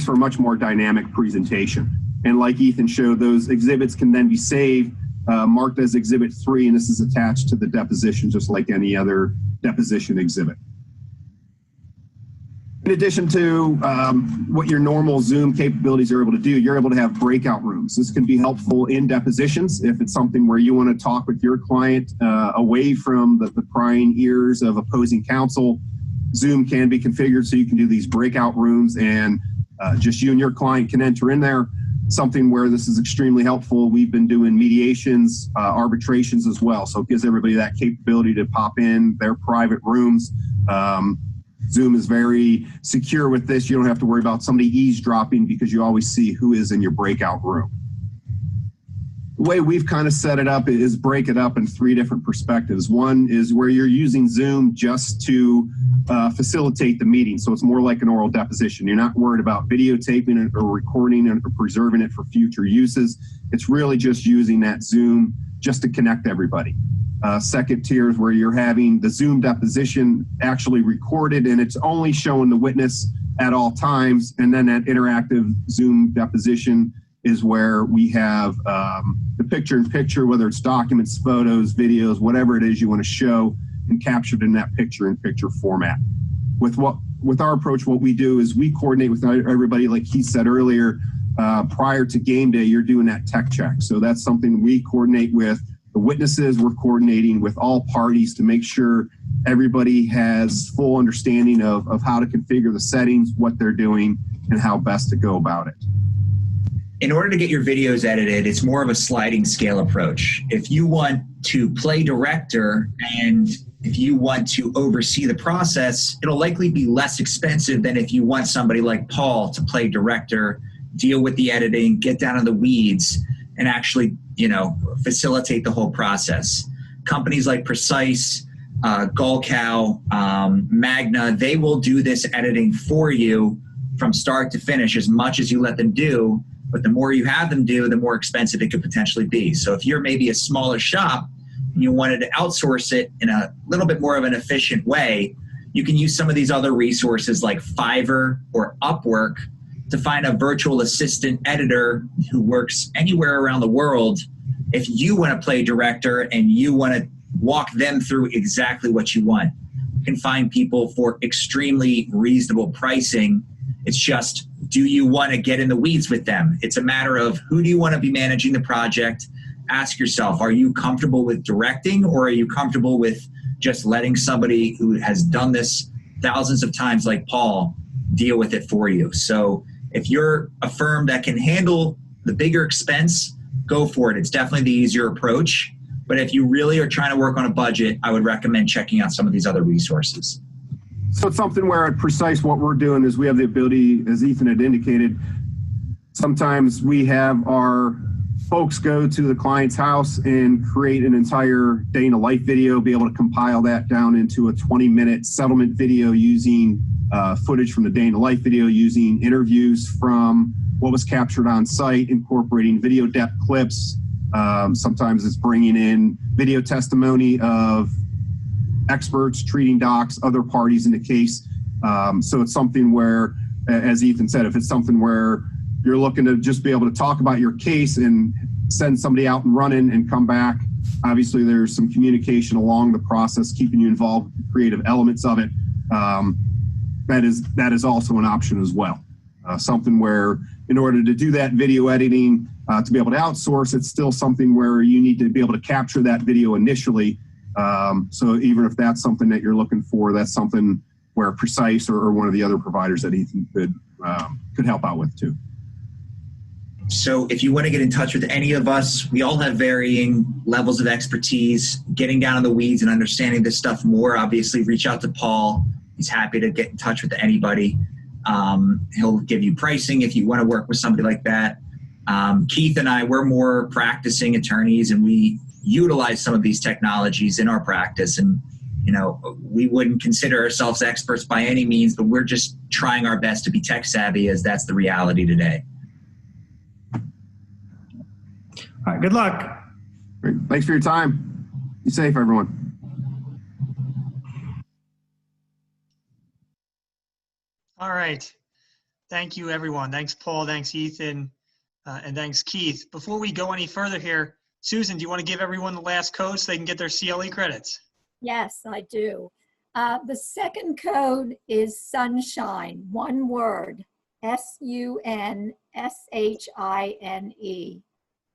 for a much more dynamic presentation. And like Ethen showed, those exhibits can then be saved, marked as Exhibit 3, and this is attached to the deposition just like any other deposition exhibit. In addition to what your normal Zoom capabilities are able to do, you're able to have breakout rooms. This can be helpful in depositions if it's something where you want to talk with your client away from the prying ears of opposing counsel. Zoom can be configured so you can do these breakout rooms and just you and your client can enter in there. Something where this is extremely helpful. We've been doing mediations, arbitrations as well. So it gives everybody that capability to pop in their private rooms. Zoom is very secure with this. You don't have to worry about somebody eavesdropping because you always see who is in your breakout room. The way we've kind of set it up is break it up in 3 different perspectives. One is where you're using Zoom just to facilitate the meeting. So it's more like an oral deposition. You're not worried about videotaping it or recording it or preserving it for future uses. It's really just using that Zoom just to connect everybody. Second tier is where you're having the Zoom deposition actually recorded and it's only showing the witness at all times. And then that interactive Zoom deposition is where we have the picture-in-picture, whether it's documents, photos, videos, whatever it is you want to show and captured in that picture-in-picture format. With our approach, what we do is we coordinate with everybody, like he said earlier, prior to game day, you're doing that tech check. So that's something we coordinate with the witnesses. We're coordinating with all parties to make sure everybody has full understanding of how to configure the settings, what they're doing, and how best to go about it. In order to get your videos edited, it's more of a sliding scale approach. If you want to play director and if you want to oversee the process, it'll likely be less expensive than if you want somebody like Paul to play director, deal with the editing, get down in the weeds, and actually, facilitate the whole process. Companies like Precise, Gulcow, Magna, they will do this editing for you from start to finish as much as you let them do. But the more you have them do, the more expensive it could potentially be. So if you're maybe a smaller shop and you wanted to outsource it in a little bit more of an efficient way, you can use some of these other resources like Fiverr or Upwork to find a virtual assistant editor who works anywhere around the world. If you want to play director and you want to walk them through exactly what you want, you can find people for extremely reasonable pricing. It's just, do you want to get in the weeds with them? It's a matter of who do you want to be managing the project? Ask yourself, are you comfortable with directing or are you comfortable with just letting somebody who has done this thousands of times like Paul deal with it for you? So if you're a firm that can handle the bigger expense, go for it. It's definitely the easier approach. But if you really are trying to work on a budget, I would recommend checking out some of these other resources. So it's something where at Precise what we're doing is we have the ability, as Ethen had indicated, sometimes we have our folks go to the client's house and create an entire day in a life video, be able to compile that down into a 20-minute settlement video using footage from the day in the life video, using interviews from what was captured on site, incorporating video depth clips. Sometimes it's bringing in video testimony of experts, treating docs, other parties in the case. So it's something where, as Ethen said, if it's something where you're looking to just be able to talk about your case and send somebody out and run in and come back. Obviously, there's some communication along the process, keeping you involved with the creative elements of it. That is also an option as well. Something where, in order to do that video editing, to be able to outsource, it's still something where you need to be able to capture that video initially. So even if that's something that you're looking for, that's something where Precise or one of the other providers that Ethen could help out with too. So if you want to get in touch with any of us, we all have varying levels of expertise. Getting down in the weeds and understanding this stuff more, obviously reach out to Paul. He's happy to get in touch with anybody. He'll give you pricing if you want to work with somebody like that. Keith and I, we're more practicing attorneys, and we utilize some of these technologies in our practice. And, you know, we wouldn't consider ourselves experts by any means, but we're just trying our best to be tech savvy, as that's the reality today. All right, good luck. Great. Thanks for your time. Be safe, everyone. All right. Thank you, everyone. Thanks, Paul. Thanks, Ethen. And thanks, Keith. Before we go any further here, Susan, do you want to give everyone the last code so they can get their CLE credits? Yes, I do. The second code is sunshine, one word, SUNSHINE,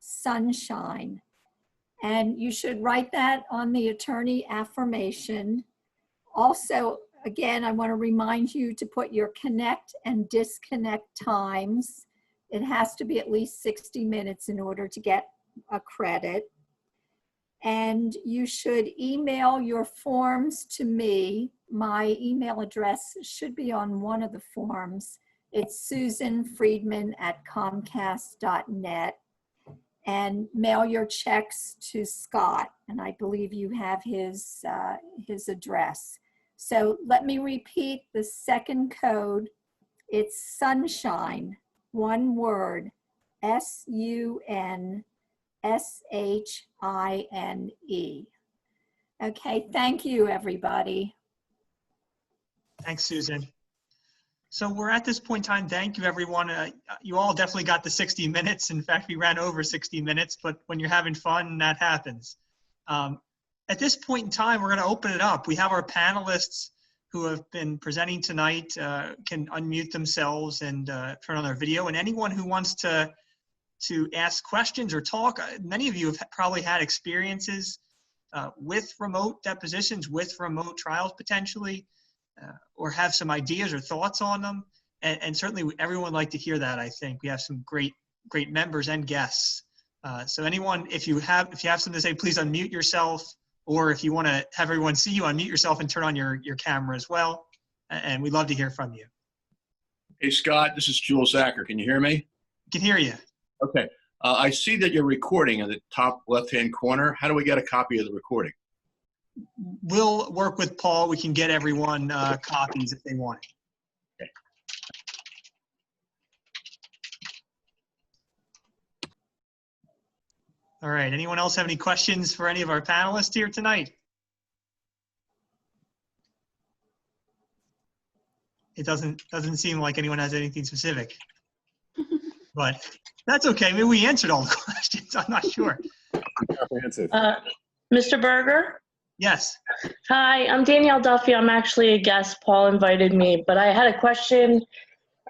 sunshine. And you should write that on the attorney affirmation. Also, again, I want to remind you to put your connect and disconnect times. It has to be at least 60 minutes in order to get a credit. And you should email your forms to me. My email address should be on one of the forms. It's susanfriedman@comcast.net. And mail your checks to Scott. And I believe you have his address. So let me repeat the second code. It's sunshine, one word, SUNSHINE. Okay, thank you, everybody. Thanks, Susan. So we're at this point in time. Thank you, everyone. You all definitely got the 60 minutes. In fact, we ran over 60 minutes, but when you're having fun, that happens. At this point in time, we're going to open it up. We have our panelists who have been presenting tonight can unmute themselves and turn on their video. And anyone who wants to ask questions or talk, many of you have probably had experiences with remote depositions, with remote trials potentially, or have some ideas or thoughts on them. And certainly everyone would like to hear that, I think. We have some great members and guests. So anyone, if you have something to say, please unmute yourself. Or if you want to have everyone see you, unmute yourself and turn on your camera as well. And we'd love to hear from you. Hey, Scott, this is Jules Acker. Can you hear me? Can hear you. Okay. I see that you're recording in the top left-hand corner. How do we get a copy of the recording? We'll work with Paul. We can get everyone copies if they want it. Okay. All right. Anyone else have any questions for any of our panelists here tonight? It doesn't seem like anyone has anything specific, but that's okay. Maybe we answered all the questions. I'm not sure. Mr. Berger? Yes. Hi, I'm Danielle Duffy. I'm actually a guest. Paul invited me, but I had a question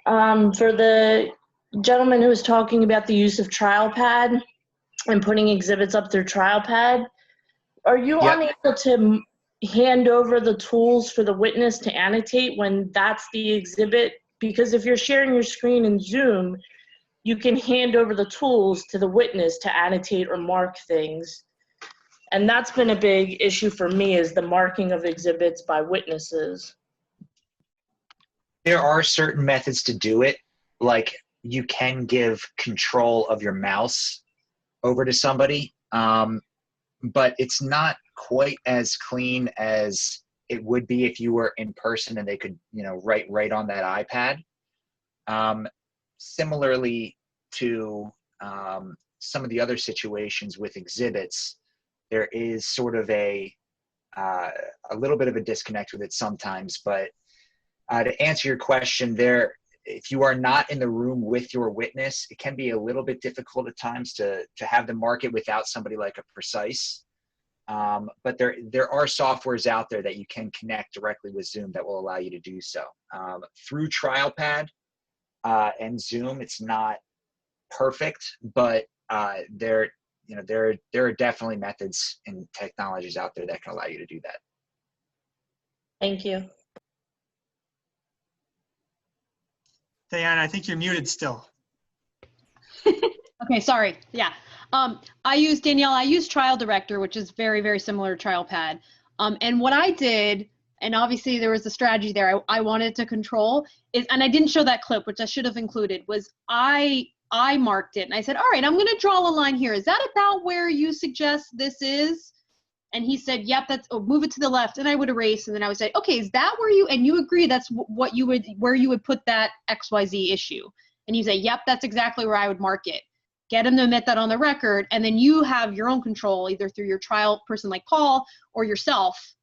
for the gentleman who was talking about the use of TrialPad and putting exhibits up through TrialPad. Are you unable to hand over the tools for the witness to annotate when that's the exhibit? Because if you're sharing your screen in Zoom, you can hand over the tools to the witness to annotate or mark things. And that's been a big issue for me, is the marking of exhibits by witnesses. There are certain methods to do it. Like, you can give control of your mouse over to somebody, but it's not quite as clean as it would be if you were in person and they could, write right on that iPad. Similarly to some of the other situations with exhibits, there is sort of a little bit of a disconnect with it sometimes. But to answer your question, if you are not in the room with your witness, it can be a little bit difficult at times to have them mark it without somebody like a Precise. But there are softwares out there that you can connect directly with Zoom that will allow you to do so. Through TrialPad and Zoom, it's not perfect, but there are definitely methods and technologies out there that can allow you to do that. Thank you. Diana, I think you're muted still. Okay, sorry. Yeah. I use Trial Director, which is very, very similar to TrialPad. And what I did, and obviously there was a strategy there I wanted to control, is, and I didn't show that clip, which I should have included, was I marked it and I said, all right, I'm going to draw a line here. Is that about where you suggest this is? And he said, yep, move it to the left. And I would erase. And then I would say, okay, is that where and you agree that's where you would put that XYZ issue? And you say, yep, that's exactly where I would mark it. Get him to admit that on the record. And then you have your own control, either through your trial person like Paul or yourself.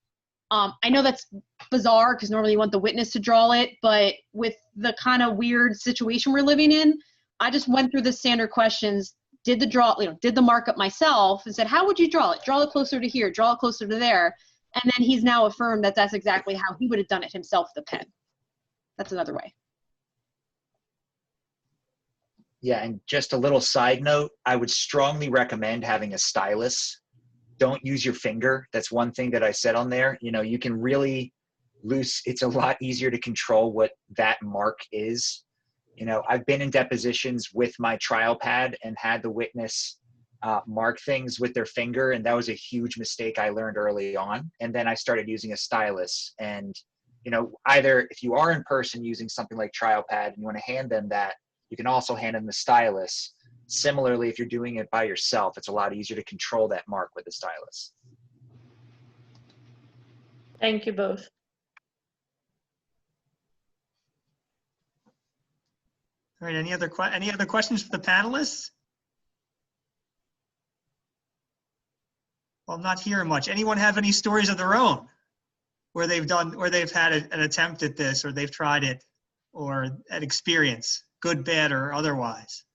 I know that's bizarre because normally you want the witness to draw it, but with the kind of weird situation we're living in, I just went through the standard questions, did the markup myself and said, how would you draw it? Draw it closer to here, draw it closer to there. And then he's now affirmed that that's exactly how he would have done it himself with the pen. That's another way. Yeah, and just a little side note, I would strongly recommend having a stylus. Don't use your finger. That's one thing that I said on there. You can really it's a lot easier to control what that mark is. I've been in depositions with my trial pad and had the witness mark things with their finger, and that was a huge mistake I learned early on. And then I started using a stylus. And, either if you are in person using something like trial pad and you want to hand them that, you can also hand them the stylus. Similarly, if you're doing it by yourself, it's a lot easier to control that mark with the stylus. Thank you both. All right, any other questions for the panelists? Well, I'm not hearing much. Anyone have any stories of their own where they've had an attempt at this, or they've tried it, or an experience, good, bad, or otherwise?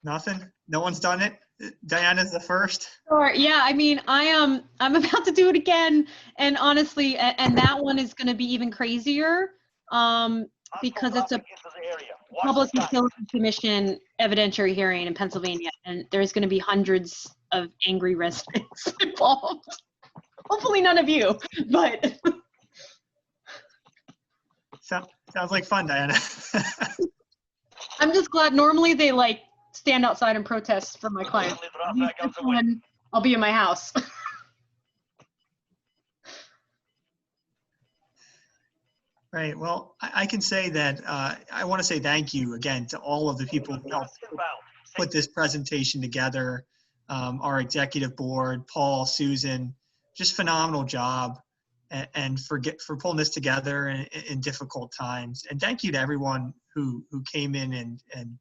Nothing? No one's done it? Diana's the first. Sure. Yeah. I mean, I'm about to do it again, and honestly, and that one is going to be even crazier, because it's a Public Utility Commission evidentiary hearing in Pennsylvania, and there's going to be hundreds of angry residents involved. Hopefully, none of you, but sounds like fun, Diana. I'm just glad. Normally, they stand outside and protest for my client. I'll be in my house. Right. Well, I can say that I want to say thank you again to all of the people who helped put this presentation together. Our executive board, Paul, Susan, just phenomenal job, and for pulling this together in difficult times. And thank you to everyone who came in and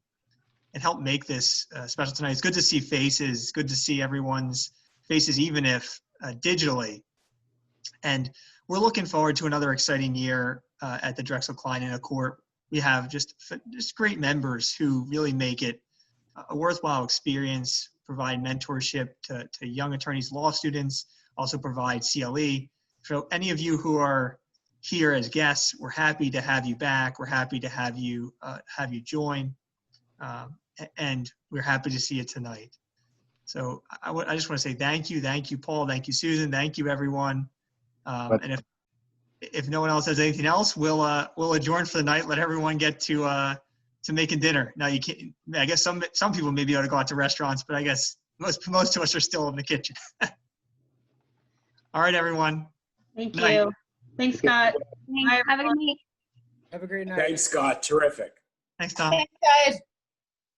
help make this special tonight. It's good to see faces, good to see everyone's faces, even if digitally. And we're looking forward to another exciting year at the Drexel Kline in a court. We have just great members who really make it a worthwhile experience, provide mentorship to young attorneys, law students, also provide CLE. So any of you who are here as guests, we're happy to have you back. We're happy to have you join. And we're happy to see you tonight. So I just want to say thank you, Paul, thank you, Susan, thank you, everyone. And if no one else has anything else, we'll adjourn for the night. Let everyone get to making dinner. Now you can't. I guess some people may be able to go out to restaurants, but I guess most of us are still in the kitchen. All right, everyone. Thank you. Thanks, Scott. Have a good night. Have a great night. Thanks, Scott. Terrific. Thanks, Tom. Thanks, guys.